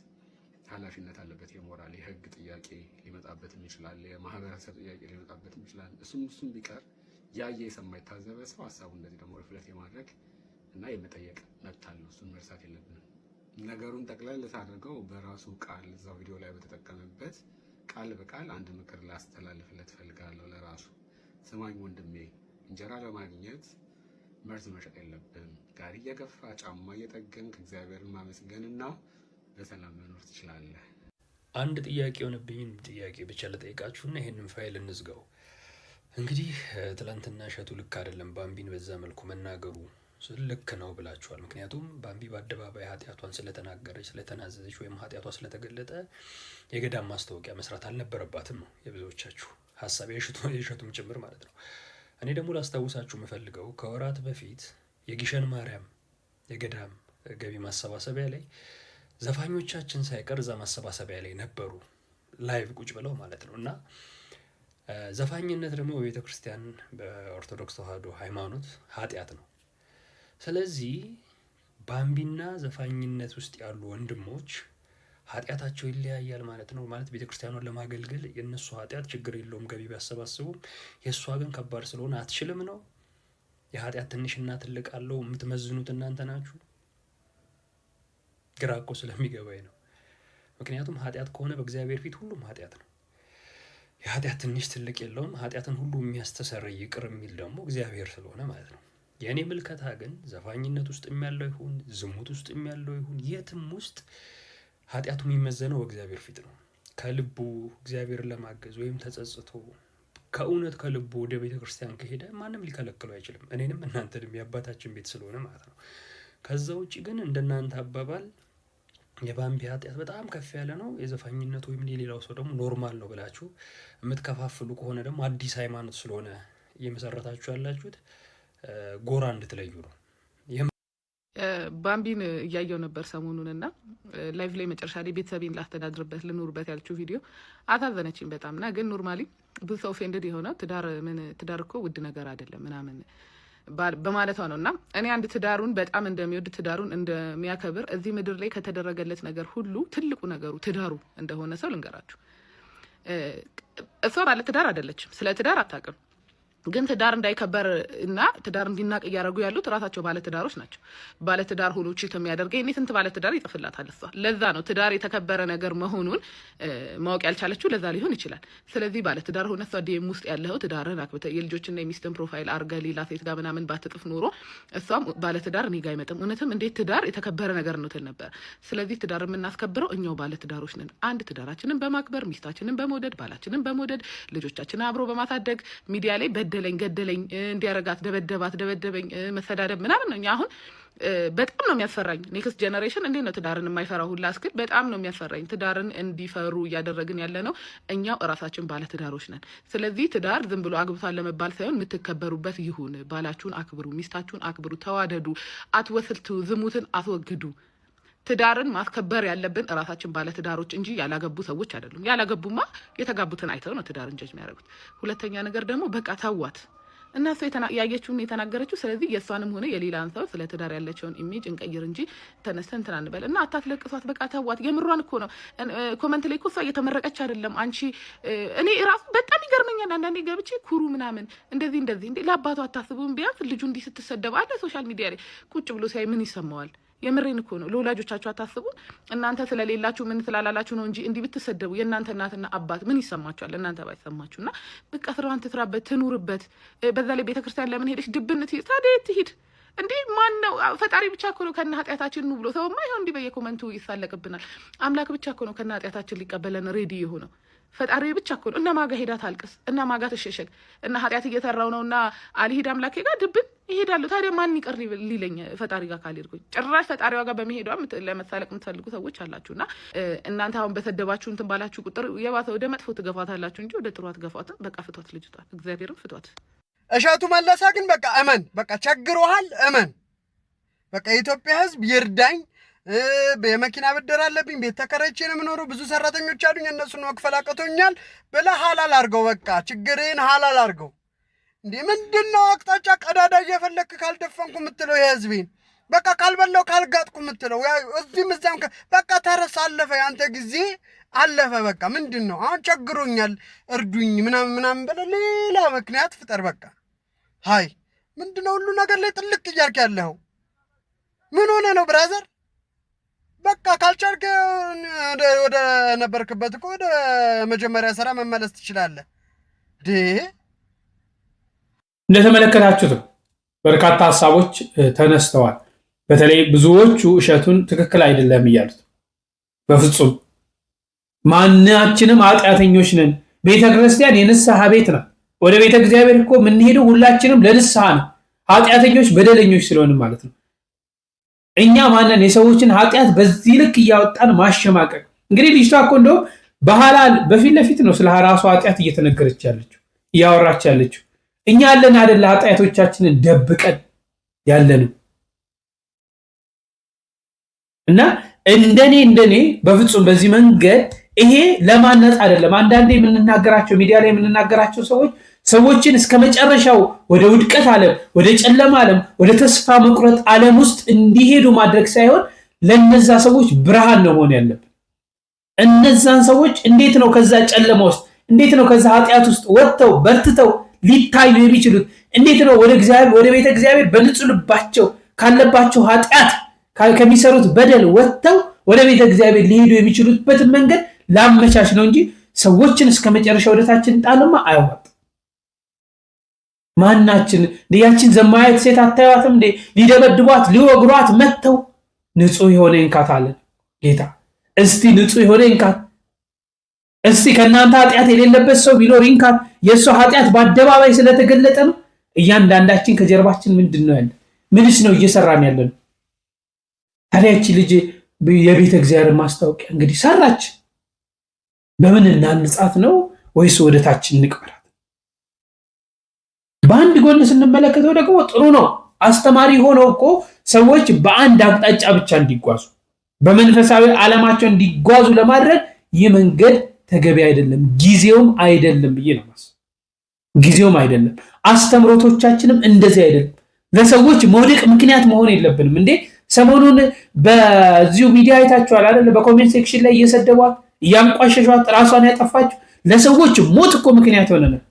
ኃላፊነት አለበት። የሞራል የህግ ጥያቄ ሊመጣበትም ይችላል፣ የማህበረሰብ ጥያቄ ሊመጣበትም ይችላል። እሱም ቢቀር ያየ የሰማ የታዘበ ሰው ሀሳቡ እንደዚህ ደግሞ ሪፍሌክት የማድረግ እና የመጠየቅ መብት አለው። እሱን መርሳት የለብንም። ነገሩን ጠቅለል ሳደርገው በራሱ ቃል እዛው ቪዲዮ ላይ በተጠቀመበት ቃል በቃል አንድ ምክር ላስተላልፍለት ፈልጋለሁ ለራሱ። ስማኝ ወንድሜ፣ እንጀራ ለማግኘት መርዝ መሸጥ የለብም። ጋሪ እየገፋ ጫማ እየጠገንክ እግዚአብሔርን ማመስገንና በሰላም መኖር ትችላለህ። አንድ ጥያቄ የሆነብኝን ጥያቄ ብቻ ልጠይቃችሁና ይሄንን ፋይል እንዝጋው። እንግዲህ ትላንትና እሸቱ ልክ አይደለም ባምቢን በዛ መልኩ መናገሩ ልክ ነው ብላችኋል። ምክንያቱም ባምቢ በአደባባይ ኃጢአቷን ስለተናገረች ስለተናዘዘች ወይም ኃጢአቷ ስለተገለጠ የገዳም ማስታወቂያ መስራት አልነበረባትም ነው የብዙዎቻችሁ ሀሳብ፣ የእሸቱም ጭምር ማለት ነው። እኔ ደግሞ ላስታውሳችሁ የምፈልገው ከወራት በፊት የጊሸን ማርያም የገዳም ገቢ ማሰባሰቢያ ላይ ዘፋኞቻችን ሳይቀር እዛ ማሰባሰቢያ ላይ ነበሩ፣ ላይቭ ቁጭ ብለው ማለት ነው። እና ዘፋኝነት ደግሞ በቤተ ክርስቲያን በኦርቶዶክስ ተዋህዶ ሃይማኖት ኃጢአት ነው። ስለዚህ ባምቢና ዘፋኝነት ውስጥ ያሉ ወንድሞች ኃጢአታቸው ይለያያል ማለት ነው። ማለት ቤተክርስቲያኗን ለማገልገል የነሱ ኃጢአት ችግር የለውም ገቢ ቢያሰባስቡም፣ የእሷ ግን ከባድ ስለሆነ አትችልም ነው። የኃጢአት ትንሽና ትልቅ አለው የምትመዝኑት እናንተ ናችሁ። ግራ እኮ ስለሚገባኝ ነው። ምክንያቱም ኃጢአት ከሆነ በእግዚአብሔር ፊት ሁሉም ኃጢአት ነው። የኃጢአት ትንሽ ትልቅ የለውም። ኃጢአትን ሁሉ የሚያስተሰርይ ይቅር የሚል ደግሞ እግዚአብሔር ስለሆነ ማለት ነው። የእኔ ምልከታ ግን ዘፋኝነት ውስጥ ያለው ይሁን ዝሙት ውስጥ ያለው ይሁን የትም ውስጥ ኃጢአቱ የሚመዘነው በእግዚአብሔር ፊት ነው። ከልቡ እግዚአብሔርን ለማገዝ ወይም ተጸጽቶ ከእውነት ከልቡ ወደ ቤተ ክርስቲያን ከሄደ ማንም ሊከለክለው አይችልም። እኔንም እናንተንም የአባታችን ቤት ስለሆነ ማለት ነው። ከዛ ውጭ ግን እንደናንተ አባባል የባምቢ ኃጢአት በጣም ከፍ ያለ ነው፣ የዘፋኝነት ወይም የሌላው ሰው ደግሞ ኖርማል ነው ብላችሁ የምትከፋፍሉ ከሆነ ደግሞ አዲስ ሃይማኖት ስለሆነ እየመሰረታችሁ ያላችሁት ጎራ እንድትለዩ ነው። ባምቢን እያየው ነበር ሰሞኑን እና ላይቭ ላይ መጨረሻ ላይ ቤተሰቤን ላስተዳድርበት ልኖርበት ያለችው ቪዲዮ አሳዘነችኝ በጣም። እና ግን ኖርማሊ ብዙ ሰው ኦፌንድድ የሆነው ትዳር እኮ ውድ ነገር አይደለም ምናምን በማለቷ ነው። እና እኔ አንድ ትዳሩን በጣም እንደሚወድ ትዳሩን እንደሚያከብር እዚህ ምድር ላይ ከተደረገለት ነገር ሁሉ ትልቁ ነገሩ ትዳሩ እንደሆነ ሰው ልንገራችሁ። እሷ ባለ ትዳር አይደለችም፣ ስለ ትዳር አታውቅም። ግን ትዳር እንዳይከበር እና ትዳር እንዲናቅ እያደረጉ ያሉት ራሳቸው ባለትዳሮች ናቸው። ባለትዳር ሆኖ ቺት የሚያደርገኝ እኔ ስንት ባለትዳር ይጽፍላታል እሷ። ለዛ ነው ትዳር የተከበረ ነገር መሆኑን ማወቅ ያልቻለችው፣ ለዛ ሊሆን ይችላል። ስለዚህ ባለትዳር ሆነ እሷ ዲኤም ውስጥ ያለው ትዳርን አክብተህ የልጆችና የሚስትን ፕሮፋይል አርገህ ሌላ ሴት ጋር ምናምን ባትጥፍ ኖሮ እሷም ባለትዳር እኔ ጋር አይመጣም። እውነትም እንዴት ትዳር የተከበረ ነገር ነው ትል ነበር። ስለዚህ ትዳር የምናስከብረው እኛው ባለትዳሮች ነን። አንድ ትዳራችንን በማክበር ሚስታችንን በመውደድ ባላችንን በመውደድ ልጆቻችንን አብሮ በማሳደግ ሚዲያ ላይ ገደለኝ እንዲያረጋት ደበደበኝ መሰዳደብ ምናምን ነው። አሁን በጣም ነው የሚያስፈራኝ። ኔክስት ጀነሬሽን እንዴት ነው ትዳርን የማይፈራው ሁላ እስክል በጣም ነው የሚያስፈራኝ። ትዳርን እንዲፈሩ እያደረግን ያለ ነው እኛው እራሳችን ባለ ትዳሮች ነን። ስለዚህ ትዳር ዝም ብሎ አግብቷን ለመባል ሳይሆን የምትከበሩበት ይሁን። ባላችሁን አክብሩ፣ ሚስታችሁን አክብሩ፣ ተዋደዱ፣ አትወስልቱ፣ ዝሙትን አስወግዱ። ትዳርን ማስከበር ያለብን እራሳችን ባለ ትዳሮች እንጂ ያላገቡ ሰዎች አይደሉም። ያላገቡማ የተጋቡትን አይተው ነው ትዳርን ጀጅ የሚያደርጉት። ሁለተኛ ነገር ደግሞ በቃ ተዋት። እና እሷ ያየችውን የተናገረችው ስለዚህ የእሷንም ሆነ የሌላን ሰው ስለ ትዳር ያለችውን ኢሜጅ እንቀይር እንጂ ተነስተን እንትን አንበል እና አታስለቅሷት። በቃ ተዋት። የምሯን እኮ ነው። ኮመንት ላይ እኮ እሷ እየተመረቀች አይደለም። አንቺ እኔ ራሱ በጣም ይገርመኛል አንዳንዴ ገብቼ ኩሩ ምናምን እንደዚህ እንዴ ለአባቷ አታስቡም? ቢያንስ ልጁ እንዲህ ስትሰደብ አለ ሶሻል ሚዲያ ላይ ቁጭ ብሎ ሲያይ ምን ይሰማዋል? የምሬን እኮ ነው። ለወላጆቻችሁ አታስቡ? እናንተ ስለሌላችሁ ምን ስላላላችሁ ነው እንጂ እንዲህ ብትሰደቡ የእናንተ እናትና አባት ምን ይሰማችኋል? እናንተ ባይሰማችሁና በቃ ስራዋን ትስራበት፣ ትኑርበት። በዛ ላይ ቤተክርስቲያን ለምን ሄደሽ ድብን ታዲያ ትሂድ እንዴ? ማን ነው? ፈጣሪ ብቻ እኮ ነው ከነ ኃጢአታችን ነው ብሎ ሰውማ ይሁን እንዲህ በየኮመንቱ ይሳለቅብናል። አምላክ ብቻ እኮ ነው ከነ ኃጢአታችን ሊቀበለን ሬዲ የሆነው። ፈጣሪ ብቻ እኮ ነው። እና ማጋ ሄዳ ታልቅስ እና ማጋ ተሸሸግ እና ኃጢአት እየተራው ነውና አልሄድ አምላኬ ጋር ድብን ይሄዳሉ። ታዲያ ማን ይቀር ሊለኝ ፈጣሪ ጋር ካልሄድኩኝ? ጭራሽ ፈጣሪዋ ጋር በመሄዷ ለመሳለቅ የምትፈልጉ ሰዎች አላችሁና እናንተ አሁን በሰደባችሁ እንትን ባላችሁ ቁጥር የባሰ ወደ መጥፎ ትገፋታላችሁ እንጂ ወደ ጥሩ አትገፋትም። በቃ ፍቷት፣ ልጅቷን እግዚአብሔርን ፍቷት። እሸቱ መለሰ ግን በቃ እመን፣ በቃ ቸግሮሃል፣ እመን። በቃ የኢትዮጵያ ሕዝብ ይርዳኝ፣ የመኪና ብድር አለብኝ፣ ቤት ተከራይቼ ነው የምኖረው፣ ብዙ ሰራተኞች አሉኝ፣ እነሱን መክፈል አቅቶኛል ብለህ ሀላል አድርገው። በቃ ችግርህን ሀላል አድርገው። እንዴ ምንድነው አቅጣጫ ቀዳዳ እየፈለክ ካልደፈንኩ የምትለው የህዝቤን? በቃ ካልበላው ካልጋጥኩ የምትለው እዚህም እዛም በቃ ተረስ አለፈ፣ ያንተ ጊዜ አለፈ። በቃ ምንድነው አሁን ቸግሮኛል እርዱኝ ምናምን ብለህ ሌላ ምክንያት ፍጠር። በቃ ሃይ ምንድነው ሁሉ ነገር ላይ ጥልቅ እያልክ ያለኸው? ምን ሆነ ነው ብራዘር? በቃ ካልቻልክ ወደ ነበርክበት እኮ ወደ መጀመሪያ ስራ መመለስ ትችላለህ። እንደተመለከታችሁት በርካታ ሀሳቦች ተነስተዋል። በተለይ ብዙዎቹ እሸቱን ትክክል አይደለም እያሉት፣ በፍጹም ማናችንም ኃጢአተኞች ነን። ቤተ ክርስቲያን የንስሐ ቤት ነው። ወደ ቤተ እግዚአብሔር እኮ የምንሄደው ሁላችንም ለንስሐ ነው። ኃጢአተኞች በደለኞች ስለሆንም ማለት ነው። እኛ ማንን የሰዎችን ኃጢአት በዚህ ልክ እያወጣን ማሸማቀቅ? እንግዲህ ልጅቷ እኮ እንደው በሐላል በፊት ለፊት ነው ስለ ራሷ ኃጢአት እየተነገረች ያለችው እያወራች ያለችው። እኛ ያለን አይደል ኃጢአቶቻችንን ደብቀን ያለነው። እና እንደኔ በፍጹም በዚህ መንገድ ይሄ ለማነጽ አይደለም። አንዳንዴ የምንናገራቸው ሚዲያ ላይ የምንናገራቸው ሰዎችን እስከ መጨረሻው ወደ ውድቀት ዓለም፣ ወደ ጨለማ ዓለም፣ ወደ ተስፋ መቁረጥ ዓለም ውስጥ እንዲሄዱ ማድረግ ሳይሆን ለነዛ ሰዎች ብርሃን ነው መሆን ያለብን። እነዛን ሰዎች እንዴት ነው ከዛ ጨለማ ውስጥ እንዴት ነው ከዛ ኃጢአት ውስጥ ወጥተው በርትተው ሊታዩ የሚችሉት? እንዴት ነው ወደ ቤተ እግዚአብሔር በንጹህ ልባቸው ካለባቸው ኃጢአት ከሚሰሩት በደል ወጥተው ወደ ቤተ እግዚአብሔር ሊሄዱ የሚችሉበትን መንገድ ላመቻች ነው እንጂ ሰዎችን እስከ መጨረሻ ወደታችን ጣልማ አያዋጥ። ማናችን ያችን ዘማያት ሴት አታዩዋትም እንዴ? ሊደበድቧት ሊወግሯት መጥተው ንጹህ የሆነ እንካት አለን ጌታ። እስቲ ንጹህ የሆነ እንካት፣ እስቲ ከእናንተ ኃጢአት የሌለበት ሰው ቢኖር እንካት። የእሱ ኃጢአት በአደባባይ ስለተገለጠ ነው። እያንዳንዳችን ከጀርባችን ምንድን ነው ያለ? ምንስ ነው እየሰራን ያለን? ታዲያች ልጅ የቤተ እግዚአብሔር ማስታወቂያ እንግዲህ ሰራች። በምን እናንጻት ነው ወይስ ወደታችን እንቅበራት? በአንድ ጎን ስንመለከተው ደግሞ ጥሩ ነው። አስተማሪ ሆነው እኮ ሰዎች በአንድ አቅጣጫ ብቻ እንዲጓዙ በመንፈሳዊ ዓለማቸው እንዲጓዙ ለማድረግ ይህ መንገድ ተገቢ አይደለም፣ ጊዜውም አይደለም ብዬ ነው ማለት። ጊዜውም አይደለም፣ አስተምሮቶቻችንም እንደዚህ አይደለም። ለሰዎች መውደቅ ምክንያት መሆን የለብንም እንዴ። ሰሞኑን በዚሁ ሚዲያ አይታችኋል አይደል? በኮሜንት ሴክሽን ላይ እየሰደቧት እያንቋሸሿት ራሷን ያጠፋችው ለሰዎች ሞት እኮ ምክንያት ሆነናል።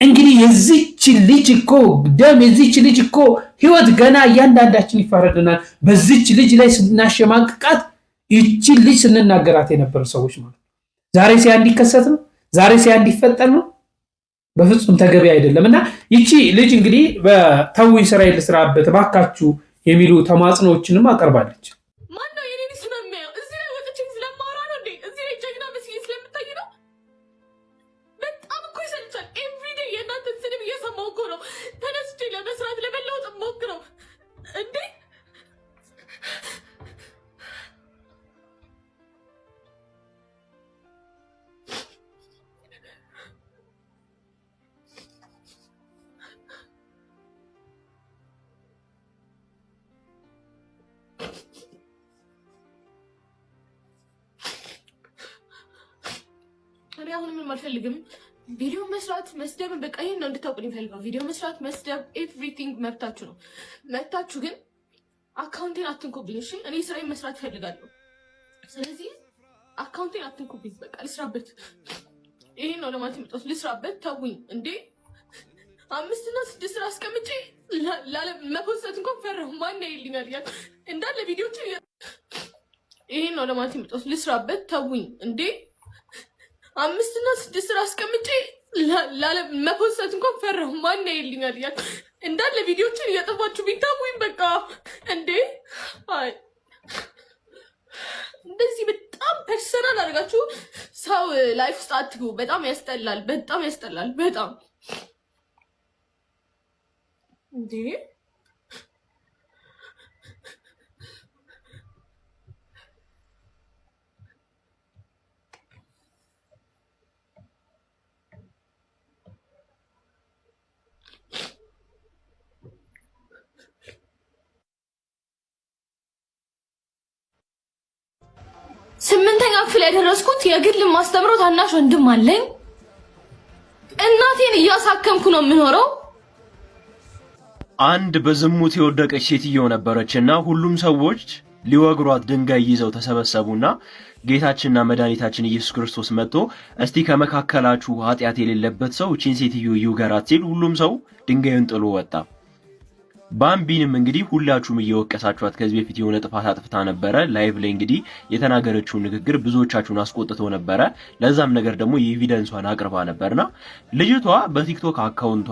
እንግዲህ የዚች ልጅ እኮ ደም የዚች ልጅ እኮ ህይወት ገና እያንዳንዳችን ይፈረድናል። በዚች ልጅ ላይ ስናሸማቅቃት ይቺን ልጅ ስንናገራት የነበሩ ሰዎች ማለት ዛሬ ሲያ እንዲከሰት ነው፣ ዛሬ ሲያ እንዲፈጠር ነው። በፍጹም ተገቢ አይደለም። እና ይቺ ልጅ እንግዲህ በተዊ እስራኤል ስራበት ባካችሁ የሚሉ ተማጽኖዎችንም አቀርባለች። እኔ አሁን ምንም አልፈልግም። ቪዲዮ መስራት መስደብ በቃ ይሄን ነው እንድታውቁልኝ ፈልገው። ቪዲዮ መስራት መስደብ ኤቭሪቲንግ መብታችሁ ነው። መብታችሁ ግን አካውንቴን አትንኩብኝ እሺ። እኔ ስራዬን መስራት ፈልጋለሁ። ስለዚህ አካውንቴን አትንኩብኝ። በቃ ልስራበት። ይሄን ነው ለማለት የመጣሁት። ልስራበት ተውኝ እንዴ። 5 እና 6 ስራ አስቀምጬ ለመፖስት እንኳን ፈራሁ። ማን ያይልኛል ያ እንዳለ ቪዲዮቹ። ይሄን ነው ለማለት የመጣሁት። ልስራበት ተውኝ እንዴ። 5 እና 6 ስራ አስቀምጬ ለመፖስት እንኳን ፈራሁ። ማን ያይልኛል ያ እንዳለ ቪዲዮቹ እያጠፋችሁ ቢታሙኝ በቃ እንዴ። አይ እንደዚህ በጣም ፐርሰናል አድርጋችሁ ሰው ላይፍ ውስጥ አትግቡ። በጣም ያስጠላል። በጣም ያስጠላል። በጣም እንዴ ስምንተኛ ክፍል ያደረስኩት የግል ማስተምረው ታናሽ ወንድም አለኝ። እናቴን እያሳከምኩ ነው የምኖረው። አንድ በዝሙት የወደቀች ሴትዮ ነበረችና ሁሉም ሰዎች ሊወግሯት ድንጋይ ይዘው ተሰበሰቡና ጌታችንና መድኃኒታችን ኢየሱስ ክርስቶስ መጥቶ እስቲ ከመካከላችሁ ኃጢአት የሌለበት ሰው እቺን ሴትዮ ይውገራት ሲል ሁሉም ሰው ድንጋዩን ጥሎ ወጣ። ባምቢንም እንግዲህ ሁላችሁም እየወቀሳችኋት ከዚህ በፊት የሆነ ጥፋት አጥፍታ ነበረ። ላይቭ ላይ እንግዲህ የተናገረችው ንግግር ብዙዎቻችሁን አስቆጥቶ ነበረ። ለዛም ነገር ደግሞ የኤቪደንሷን አቅርባ ነበርና ልጅቷ በቲክቶክ አካውንቷ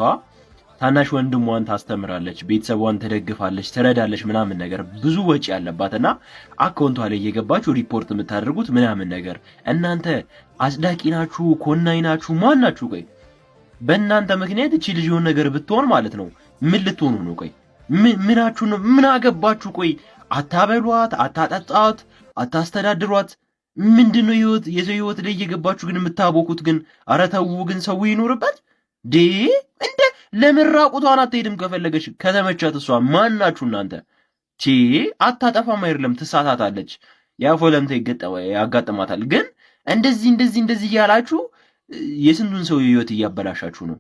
ታናሽ ወንድሟን ታስተምራለች፣ ቤተሰቧን ትደግፋለች፣ ትረዳለች ምናምን ነገር ብዙ ወጪ ያለባትና አካውንቷ ላይ እየገባችሁ ሪፖርት የምታደርጉት ምናምን ነገር እናንተ አጽዳቂ ናችሁ፣ ኮናይ ናችሁ፣ ማን ናችሁ? ቆይ በእናንተ ምክንያት እቺ ልጅ የሆነ ነገር ብትሆን ማለት ነው ምን ልትሆኑ ነው? ቆይ ምናችሁ ነው? ምን አገባችሁ? ቆይ አታበሏት፣ አታጠጣት፣ አታስተዳድሯት። ምንድነው ህይወት? የሰው ህይወት ላይ እየገባችሁ ግን የምታቦኩት ግን ኧረ ተው ግን ሰው ይኖርበት ዴ እንደ ለምራቁቷን አትሄድም ከፈለገች ከተመቻት እሷ ማናችሁ እናንተ ቺ አታጠፋም አይደለም ትሳሳታለች ያፎለምተ ያጋጥማታል ግን እንደዚህ ያላችሁ የስንቱን ሰው ህይወት እያበላሻችሁ ነው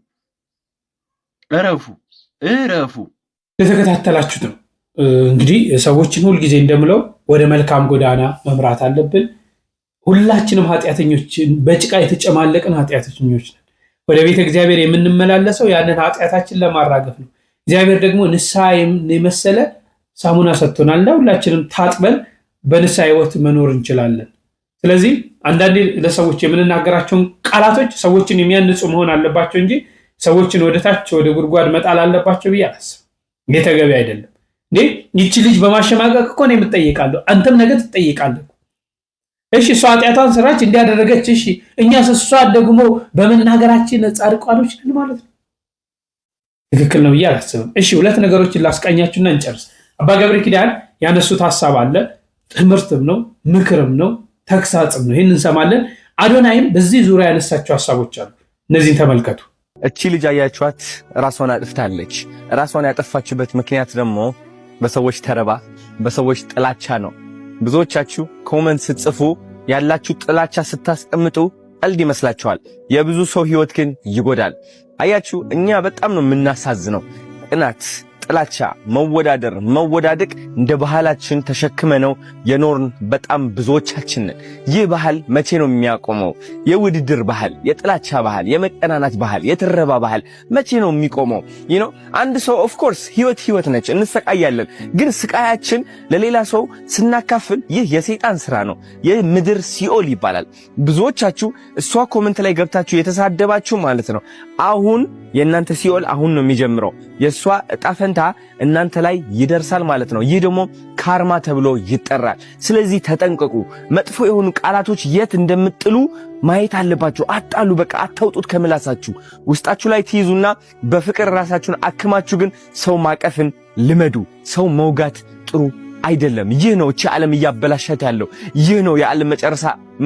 እረፉ የተከታተላችሁት ነው እንግዲህ ሰዎችን ሁሉ ጊዜ እንደምለው ወደ መልካም ጎዳና መምራት አለብን ሁላችንም ኃጢያተኞች በጭቃ የተጨማለቅን ኃጢያተኞች ነን ወደ ቤተ እግዚአብሔር የምንመላለሰው ያንን ኃጢያታችን ለማራገፍ ነው እግዚአብሔር ደግሞ ንስሐ የመሰለ ሳሙና ሰጥቶናልና ሁላችንም ታጥበን በንስሐ ህይወት መኖር እንችላለን ስለዚህ አንዳንዴ ለሰዎች የምንናገራቸው ቃላቶች ሰዎችን የሚያንጹ መሆን አለባቸው እንጂ ሰዎችን ወደታች ወደ ጉድጓድ መጣል አለባቸው ብያለስ ተገቢ አይደለም ይቺ ልጅ በማሸማቀቅ እኮ ነው የምትጠይቃለሁ አንተም ነገ ትጠይቃለህ እሺ እሷ ኃጢያቷን ስራች እንዲያደረገች እሺ እኛስ እሷ ደግሞ በመናገራችን ጻድቃኖች ነን ማለት ነው ትክክል ነው ያላስብም እሺ ሁለት ነገሮችን ላስቃኛችሁና እንጨርስ አባ ገብረ ኪዳን ያነሱት ሐሳብ አለ ትምህርትም ነው ምክርም ነው ተክሳጽም ነው ይሄንን እንሰማለን አዶናይም በዚህ ዙሪያ ያነሳቸው ሐሳቦች አሉ እነዚህን ተመልከቱ እቺ ልጅ አያችኋት ራሷን አጥፍታለች ራሷን ያጠፋችበት ምክንያት ደግሞ በሰዎች ተረባ በሰዎች ጥላቻ ነው ብዙዎቻችሁ ኮሜንት ስትጽፉ ያላችሁ ጥላቻ ስታስቀምጡ ቀልድ ይመስላችኋል የብዙ ሰው ህይወት ግን ይጎዳል አያችሁ እኛ በጣም ነው የምናሳዝነው ቅናት ጥላቻ መወዳደር መወዳደቅ እንደ ባህላችን ተሸክመነው የኖርን በጣም ብዙዎቻችን ነን ይህ ባህል መቼ ነው የሚያቆመው የውድድር ባህል የጥላቻ ባህል የመቀናናት ባህል የትረባ ባህል መቼ ነው የሚቆመው አንድ ሰው ኦፍ ኮርስ ህይወት ነች እንሰቃያለን ግን ስቃያችን ለሌላ ሰው ስናካፍል ይህ የሰይጣን ስራ ነው የምድር ሲኦል ይባላል ብዙዎቻችሁ እሷ ኮሜንት ላይ ገብታችሁ የተሳደባችሁ ማለት ነው አሁን የእናንተ ሲኦል አሁን ነው የሚጀምረው የሷ እጣፈንታ እናንተ ላይ ይደርሳል ማለት ነው ይህ ደግሞ ካርማ ተብሎ ይጠራል ስለዚህ ተጠንቀቁ መጥፎ የሆኑ ቃላቶች የት እንደምጥሉ ማየት አለባችሁ አጣሉ በቃ አታውጡት ከመላሳችሁ ውስጣችሁ ላይ ትይዙና በፍቅር ራሳችሁን አክማችሁ ግን ሰው ማቀፍን ልመዱ ሰው መውጋት ጥሩ አይደለም ይህ ነው እቺ ዓለም እያበላሻት ያለው ይህ ነው የዓለም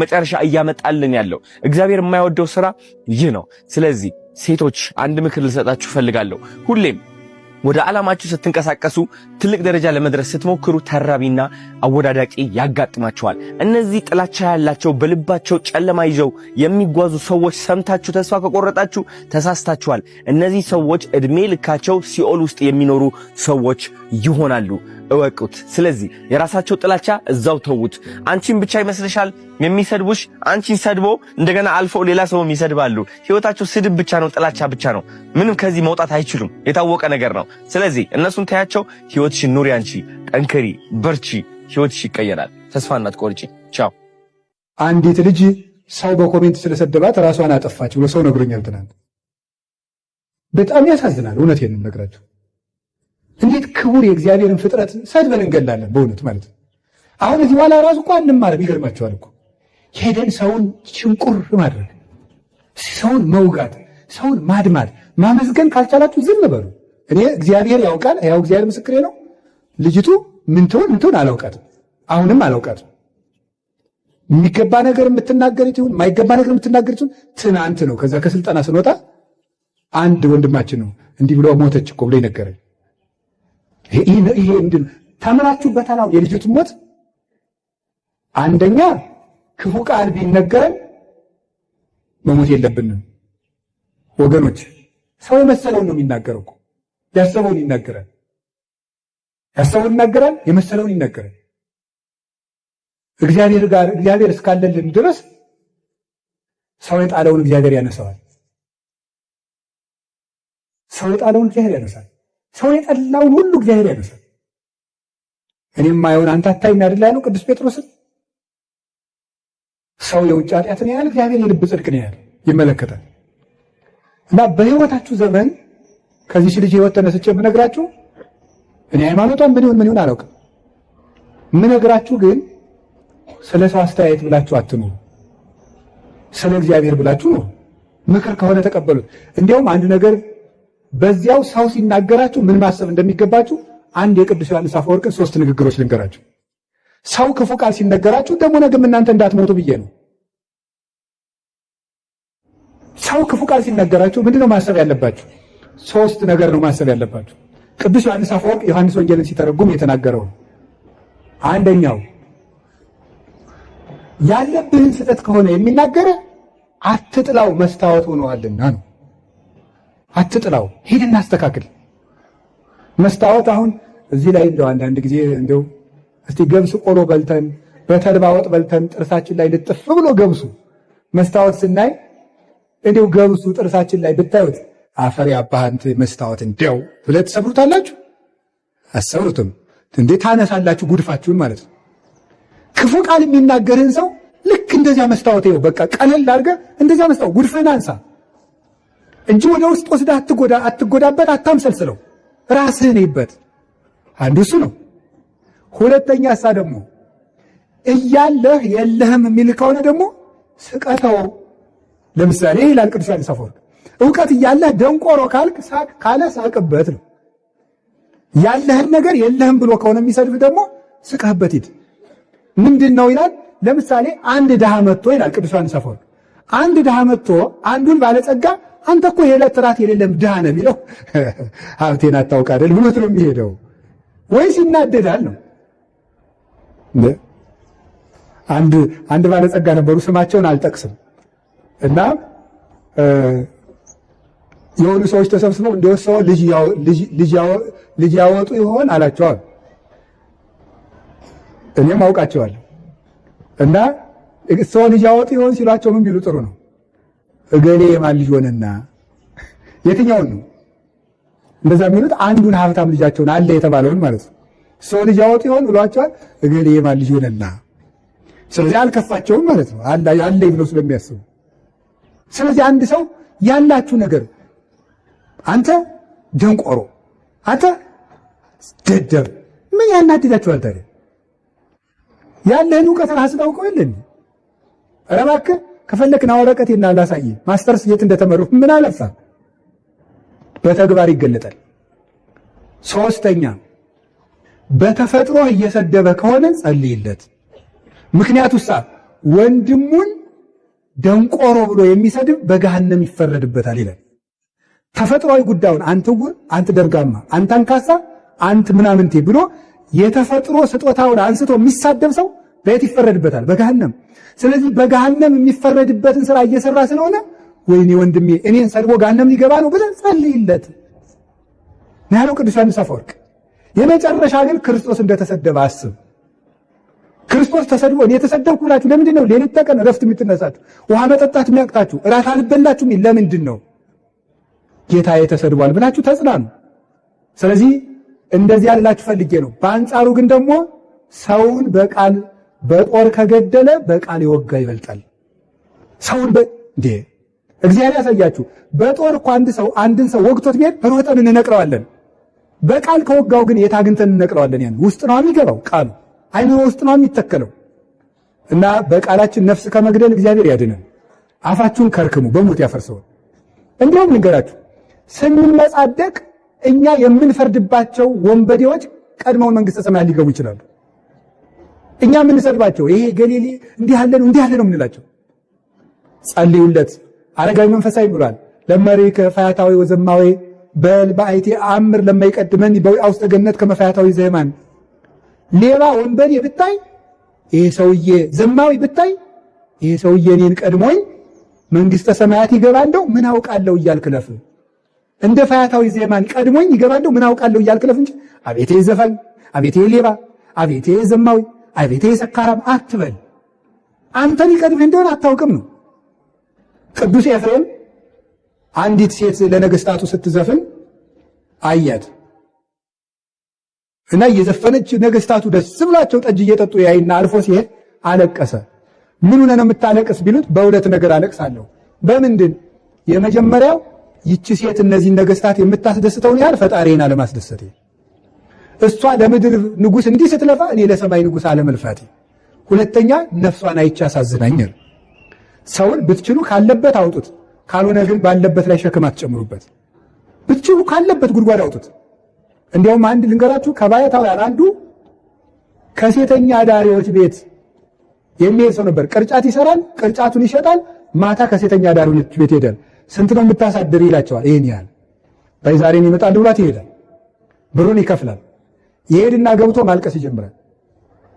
መጨረሻ እያመጣልን ያለው እግዚአብሔር የማይወደው ስራ ይህ ነው ስለዚህ ሴቶች አንድ ምክር ልሰጣችሁ ፈልጋለሁ ሁሌም ወደ ዓላማችሁ ስትንቀሳቀሱ ትልቅ ደረጃ ለመድረስ ስትሞክሩ ተራቢና አወዳዳቂ ያጋጥማቸዋል። እነዚህ ጥላቻ ያላቸው በልባቸው ጨለማ ይዘው የሚጓዙ ሰዎች ሰምታችሁ ተስፋ ከቆረጣችሁ ተሳስታችኋል። እነዚህ ሰዎች እድሜ ልካቸው ሲኦል ውስጥ የሚኖሩ ሰዎች ይሆናሉ። እወቁት። ስለዚህ የራሳቸው ጥላቻ እዛው ተውት። አንቺን ብቻ ይመስልሻል የሚሰድቡሽ? አንቺን ሰድቦ እንደገና አልፎ ሌላ ሰውም ይሰድባሉ። ህይወታቸው ስድብ ብቻ ነው፣ ጥላቻ ብቻ ነው። ምንም ከዚህ መውጣት አይችሉም። የታወቀ ነገር ነው። ስለዚህ እነሱን ታያቸው፣ ህይወትሽን ኑሪ። አንቺ ጠንክሪ፣ በርቺ፣ ህይወትሽ ይቀየራል። ተስፋ እንዳትቆርጪ። ቻው። አንዲት ልጅ ሰው በኮሜንት ስለሰደባት ራሷን አጠፋች ብሎ ሰው ነግሮኛል ትናንት። በጣም ያሳዝናል። እውነቴን ነው የምነግራችሁ። እንዴት ክቡር የእግዚአብሔርን ፍጥረት ሰድበን እንገላለን በእውነት ማለት ነው። አሁን እዚህ በኋላ ራሱ እኮ አንማርም። ይገርማችኋል እኮ ሄደን ሰውን ሽንቁር ማድረግ፣ ሰውን መውጋት፣ ሰውን ማድማት፣ ማመስገን ካልቻላችሁ ዝም በሉ። እኔ እግዚአብሔር ያውቃል፣ ያው እግዚአብሔር ምስክሬ ነው። ልጅቱ ምን ትሆን አላውቃትም፣ አሁንም አላውቃትም። የሚገባ ነገር የምትናገሩት ይሁን የማይገባ ነገር የምትናገሩት ይሁን ትናንት ነው ከዛ ከስልጠና ስንወጣ አንድ ወንድማችን ነው እንዲህ ብሎ ሞተች እኮ ብሎ ይነገረኝ። ይሄ እንድን ተምራችሁበታል። አሁን የልጅቱን ሞት አንደኛ ክፉ ቃል ቢነገረን መሞት የለብንም ወገኖች። ሰው የመሰለውን ነው የሚናገረው እኮ ያሰበውን ይናገራል፣ ያሰበውን ይናገራል፣ የመሰለውን ይናገራል። እግዚአብሔር እስካለልን ድረስ ሰው የጣለውን እግዚአብሔር ያነሳዋል። ሰው የጣለውን እግዚአብሔር ያነሳል። ሰው የጠላውን ሁሉ እግዚአብሔር ያነሳል። እኔም ማየውን አንተ አታይም አይደል ያለው ቅዱስ ጴጥሮስን። ሰው የውጭ ኃጢአትን ያህል እግዚአብሔር የልብ ጽድቅን ያህል ይመለከታል። እና በህይወታችሁ ዘመን ከዚህ ልጅ ህይወት ተነስቼ ብነግራችሁ እኔ ሃይማኖቷን ምን ይሁን አላውቅም። ምነግራችሁ ግን ስለ ሰው አስተያየት ብላችሁ አትኑሩ፣ ስለ እግዚአብሔር ብላችሁ ነው። ምክር ከሆነ ተቀበሉት። እንዲያውም አንድ ነገር በዚያው ሰው ሲናገራችሁ ምን ማሰብ እንደሚገባችሁ አንድ የቅዱስ ዮሐንስ አፈወርቅን 3 ንግግሮች ልንገራችሁ። ሰው ክፉ ቃል ሲነገራችሁ ደግሞ ነገም እናንተ እንዳትሞቱ ብዬ ነው። ሰው ክፉ ቃል ሲነገራችሁ ምንድነው ማሰብ ያለባችሁ? 3 ነገር ነው ማሰብ ያለባችሁ። ቅዱስ ዮሐንስ አፈወርቅ ዮሐንስ ወንጌልን ሲተረጉም የተናገረው አንደኛው ያለብህን ስህተት ከሆነ የሚናገረ አትጥላው መስታወት ሆነዋልና ነው። አትጥላው፣ ሂድና አስተካክል። መስታወት አሁን እዚህ ላይ እንደው አንዳንድ ጊዜ እንደው እስቲ ገብስ ቆሎ በልተን በተልባ ወጥ በልተን ጥርሳችን ላይ ልጥፍ ብሎ ገብሱ መስታወት ስናይ እንደው ገብሱ ጥርሳችን ላይ ብታዩት አፈር ያባህንት መስታወት እንደው ብለህ ትሰብሩታላችሁ? አሰብሩትም እንዴ? ታነሳላችሁ ጉድፋችሁን ማለት ነው። ክፉ ቃል የሚናገርህን ሰው ልክ እንደዚያ መስታወት ይኸው በቃ ቀለል አድርገህ እንደዚያ መስታወት ጉድፍህን አንሳ እንጂ ወደ ውስጥ ወስደህ አትጎዳበት፣ አታምሰልስለው፣ ራስህን ይበት። አንዱ እሱ ነው። ሁለተኛ እሳ ደግሞ እያለህ የለህም የሚል ከሆነ ደግሞ ስቀተው። ለምሳሌ ይላል ቅዱስ ዮሐንስ አፈወርቅ እውቀት እያለህ ደንቆሮ ካልክ ካለ ሳቅበት ነው። ያለህን ነገር የለህም ብሎ ከሆነ የሚሰድብ ደግሞ ስቀህበት ሂድ። ምንድን ነው ይላል? ለምሳሌ አንድ ድሃ መጥቶ ይላል ቅዱስ ዮሐንስ አፈወርቅ አንድ ድሃ መጥቶ አንዱን ባለጸጋ አንተ እኮ የዕለት ራት የሌለም ድሃ ነው የሚለው ሀብቴን አታውቅ አይደል ብሎት ነው የሚሄደው ወይስ ይናደዳል ነው? አንድ ባለጸጋ ነበሩ፣ ስማቸውን አልጠቅስም። እና የሆኑ ሰዎች ተሰብስበው እንደወሰው ልጅ ያወጡ ይሆን አላቸዋል። እኔም አውቃቸዋለሁ። እና ሰው ልጅ ያወጡ ይሆን ሲሏቸው ምን ቢሉ ጥሩ ነው? እገሌ የማን ልጅ ሆነና። የትኛውን ነው እንደዛ የሚሉት? አንዱን ሀብታም ልጃቸውን አለ የተባለውን ማለት ነው። ሰው ልጅ ያወጡ ይሆን ብሏቸዋል። እገሌ የማን ልጅ ሆነና። ስለዚህ አልከፋቸውም ማለት ነው፣ አለ ብለው ስለሚያስቡ። ስለዚህ አንድ ሰው ያላችሁ ነገር አንተ ደንቆሮ፣ አንተ ደደብ ምን ያናድዳችኋል ታዲያ? ያለህን እውቀት ራስህ ታውቀው የለን? ኧረ እባክህ ከፈለክና ወረቀቴና ላሳይህ ማስተርስ የት እንደተመሩ ምን አለፋ፣ በተግባር ይገለጣል። ሶስተኛ በተፈጥሮ እየሰደበ ከሆነ ጸልይለት። ምክንያቱሳ ወንድሙን ደንቆሮ ብሎ የሚሰድብ በገሃነም ይፈረድበታል ይላል። ተፈጥሯዊ ጉዳዩን አንተ ዕውር፣ አንተ ደርጋማ፣ አንተ አንካሳ፣ አንተ ምናምንቴ ብሎ የተፈጥሮ ስጦታውን አንስቶ የሚሳደብ ሰው በየት ይፈረድበታል? በገሃነም። ስለዚህ በገሃነም የሚፈረድበትን ስራ እየሰራ ስለሆነ ወይኔ ወንድሜ እኔን ሰድቦ ገሃነም ሊገባ ነው ብለህ ጸልይለት ነው ያለው ቅዱስ ዮሐንስ አፈወርቅ። የመጨረሻ ግን ክርስቶስ እንደተሰደበ አስብ። ክርስቶስ ተሰድቦ እኔ የተሰደብኩ ብላችሁ ለምንድን ነው ሌሊት ተቀን እረፍት የምትነሳችሁ? ውሃ መጠጣት የሚያቅታችሁ? እራት አልበላችሁም? ለምንድን ነው? ጌታዬ ተሰድቧል ብላችሁ ተጽናኑ። ስለዚህ እንደዚህ ያላችሁ ፈልጌ ነው። በአንጻሩ ግን ደግሞ ሰውን በቃል በጦር ከገደለ በቃል የወጋ ይበልጣል። ሰውን እንዴ እግዚአብሔር ያሳያችሁ። በጦር እኮ አንድን ሰው ወግቶት ቢሄድ ሮጠን እንነቅለዋለን። በቃል ከወጋው ግን የት አግኝተን እንነቅለዋለን? ያን ውስጥ ነው የሚገባው ቃሉ፣ አይምሮ ውስጥ ነው የሚተከለው። እና በቃላችን ነፍስ ከመግደል እግዚአብሔር ያድነን። አፋችሁን ከርክሙ በሞት ያፈርሰው። እንዲሁም ልንገራችሁ፣ ስንመጻደቅ እኛ የምንፈርድባቸው ወንበዴዎች ቀድመውን መንግስተ ሰማያት ሊገቡ ይችላሉ። እኛ የምንሰድባቸው ይሄ ገሊሊ እንዲህ ያለ ነው የምንላቸው። ጸልዩለት። አረጋዊ መንፈሳዊ ብሏል። ለመሪከ ፈያታዊ ወዘማዊ በል በአይቲ አምር ለማይቀድመን በውስተ ገነት ከመፈያታዊ ዘማን። ሌባ ወንበዴ ብታይ ይሄ ሰውዬ ዘማዊ ብታይ ይሄ ሰውዬ እኔን ቀድሞኝ መንግስተ ሰማያት ይገባለሁ ምን አውቃለሁ እያልክ ለፍ። እንደ ፈያታዊ ዘማን ቀድሞኝ ይገባለሁ ምን አውቃለሁ እያልክ ለፍ እንጂ አቤቴ ዘፋኝ፣ አቤቴ ሌባ፣ አቤቴ ዘማዊ፣ አቤቴ ሰካራም አትበል። አንተን ይቀድምህ እንደሆነ አታውቅም ነው። ቅዱስ ኤፍሬም አንዲት ሴት ለነገስታቱ ስትዘፍን አያት እና እየዘፈነች ነገስታቱ ደስ ብሏቸው ጠጅ እየጠጡ ያይና አልፎ ሲሄድ አለቀሰ። ምን ሆነ ነው የምታለቅስ ቢሉት በሁለት ነገር አለቅሳለሁ። በምንድን? የመጀመሪያው ይቺ ሴት እነዚህ ነገስታት የምታስደስተውን ያህል ፈጣሪን አለማስደሰቴ፣ እሷ ለምድር ንጉስ እንዲህ ስትለፋ እኔ ለሰማይ ንጉስ አለመልፋቴ። ሁለተኛ ነፍሷን አይቻ አሳዝናኛል። ሰውን ብትችሉ ካለበት አውጡት፣ ካልሆነ ግን ባለበት ላይ ሸክም አትጨምሩበት። ብትችሉ ካለበት ጉድጓድ አውጡት። እንዲያውም አንድ ልንገራችሁ፣ ከባሕታውያን አንዱ ከሴተኛ አዳሪዎች ቤት የሚሄድ ሰው ነበር። ቅርጫት ይሰራል፣ ቅርጫቱን ይሸጣል፣ ማታ ከሴተኛ አዳሪዎች ቤት ይሄዳል። ስንት ነው የምታሳድር ይላቸዋል። ይሄን ያህል በዛሬን ይመጣል ብሏት ይሄዳል። ብሩን ይከፍላል። ይሄድና ገብቶ ማልቀስ ይጀምራል።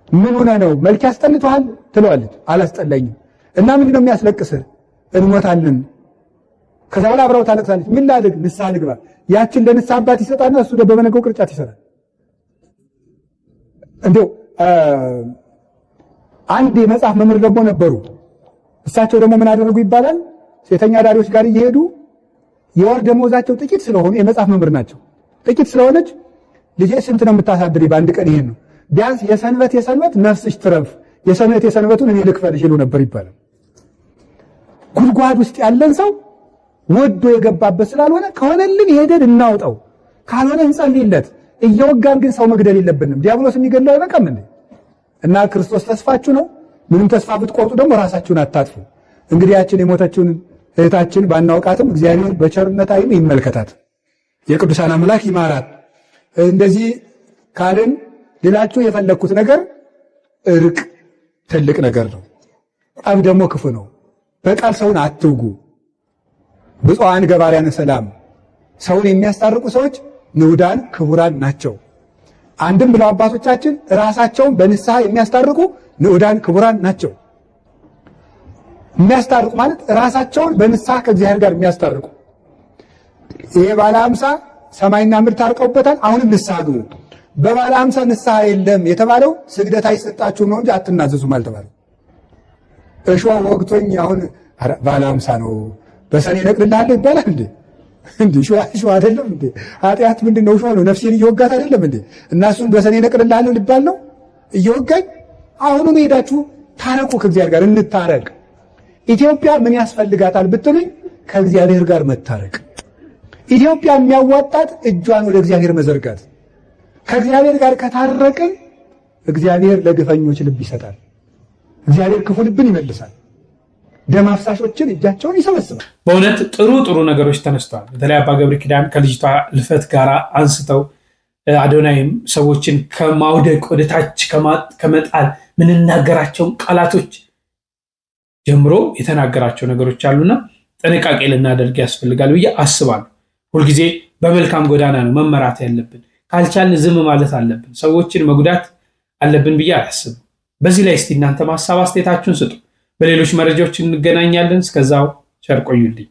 ምን ሆነ ነው መልክ ያስጠልቷል ትለዋለች። አላስጠላኝም። እና ምንድን ነው የሚያስለቅስህ? እንሞታለን። ከዛ በኋላ አብራው ታለቅሳለች። ምን ላድርግ? ንስሐ ልግባ። ያችን ለንስሐ አባት ይሰጣና እሱ ደግሞ በመነገው ቅርጫት ይሰራል። እንደው አንድ የመጽሐፍ መምህር ደግሞ ነበሩ። እሳቸው ደግሞ ምን አደረጉ ይባላል? ሴተኛ አዳሪዎች ጋር እየሄዱ የወር ደመወዛቸው ጥቂት ስለሆኑ የመጽሐፍ መምህር ናቸው። ጥቂት ስለሆነች ልጄ ስንት ነው የምታሳድሪ? በአንድ ቀን ይሄን ነው ቢያንስ የሰንበት ነፍስሽ ትረፍ፣ የሰንበቱን እኔ ልክፈልሽ ይሉ ነበር ይባላል። ጉድጓድ ውስጥ ያለን ሰው ወዶ የገባበት ስላልሆነ ከሆነልን ሄደን እናውጣው፣ ካልሆነ እንጸልይለት። እየወጋን ግን ሰው መግደል የለብንም። ዲያብሎስ የሚገድለው አይበቃም እንዴ? እና ክርስቶስ ተስፋችሁ ነው። ምንም ተስፋ ብትቆርጡ ደግሞ ራሳችሁን አታጥፉ። እንግዲህ ያችን የሞተችውን እህታችን ባናውቃትም እግዚአብሔር በቸርነት ዓይኑ ይመልከታት፣ የቅዱሳን አምላክ ይማራት። እንደዚህ ካልን ሌላችሁ የፈለግኩት ነገር እርቅ ትልቅ ነገር ነው። ጠብ ደግሞ ክፉ ነው። በቃል ሰውን አትውጉ። ብፁዓን ገባርያነ ሰላም፣ ሰውን የሚያስታርቁ ሰዎች ንዑዳን ክቡራን ናቸው። አንድም ብለው አባቶቻችን ራሳቸውን በንስሐ የሚያስታርቁ ንዑዳን ክቡራን ናቸው። የሚያስታርቁ ማለት ራሳቸውን በንስሐ ከእግዚአብሔር ጋር የሚያስታርቁ። ይሄ ባለ 50 ሰማይና ምድር ታርቀውበታል። አሁንም ንስሐ ግቡ። በባለ 50 ንስሐ የለም የተባለው ስግደት አይሰጣችሁ ነው እንጂ አትናዘዙም አልተባለም። እሾህ ወግቶኝ አሁን ባለ 50 ነው በሰኔ ነቅልልሃለሁ ይባላል እንዴ? እንዴ እሾህ አይደለም እንዴ? ኃጢአት ምንድነው? እሾህ ነው። ነፍሴን እየወጋት አይደለም እንዴ? እና እሱን በሰኔ ነቅልልሃለሁ ሊባል ነው እየወጋኝ? አሁኑም ሄዳችሁ ታረቁ፣ ከእግዚአብሔር ጋር እንታረቅ። ኢትዮጵያ ምን ያስፈልጋታል ብትሉኝ፣ ከእግዚአብሔር ጋር መታረቅ። ኢትዮጵያ የሚያዋጣት እጇን ወደ እግዚአብሔር መዘርጋት። ከእግዚአብሔር ጋር ከታረቅን እግዚአብሔር ለግፈኞች ልብ ይሰጣል። እግዚአብሔር ክፉ ልብን ይመልሳል። ደም አፍሳሾችን እጃቸውን ይሰበስባል። በእውነት ጥሩ ነገሮች ተነስተዋል። በተለይ አባ ገብረ ኪዳን ከልጅቷ ልፈት ጋር አንስተው አዶናይም ሰዎችን ከማውደቅ ወደ ታች ከመጣል ምንናገራቸውን ቃላቶች ጀምሮ የተናገራቸው ነገሮች አሉና ጥንቃቄ ልናደርግ ያስፈልጋል ብዬ አስባለሁ። ሁልጊዜ በመልካም ጎዳና ነው መመራት ያለብን። ካልቻልን ዝም ማለት አለብን። ሰዎችን መጉዳት አለብን ብዬ አላስብም። በዚህ ላይ እስቲ እናንተ ሀሳብ አስተያየታችሁን ስጡ። በሌሎች መረጃዎች እንገናኛለን። እስከዛው ቸር ቆዩልኝ።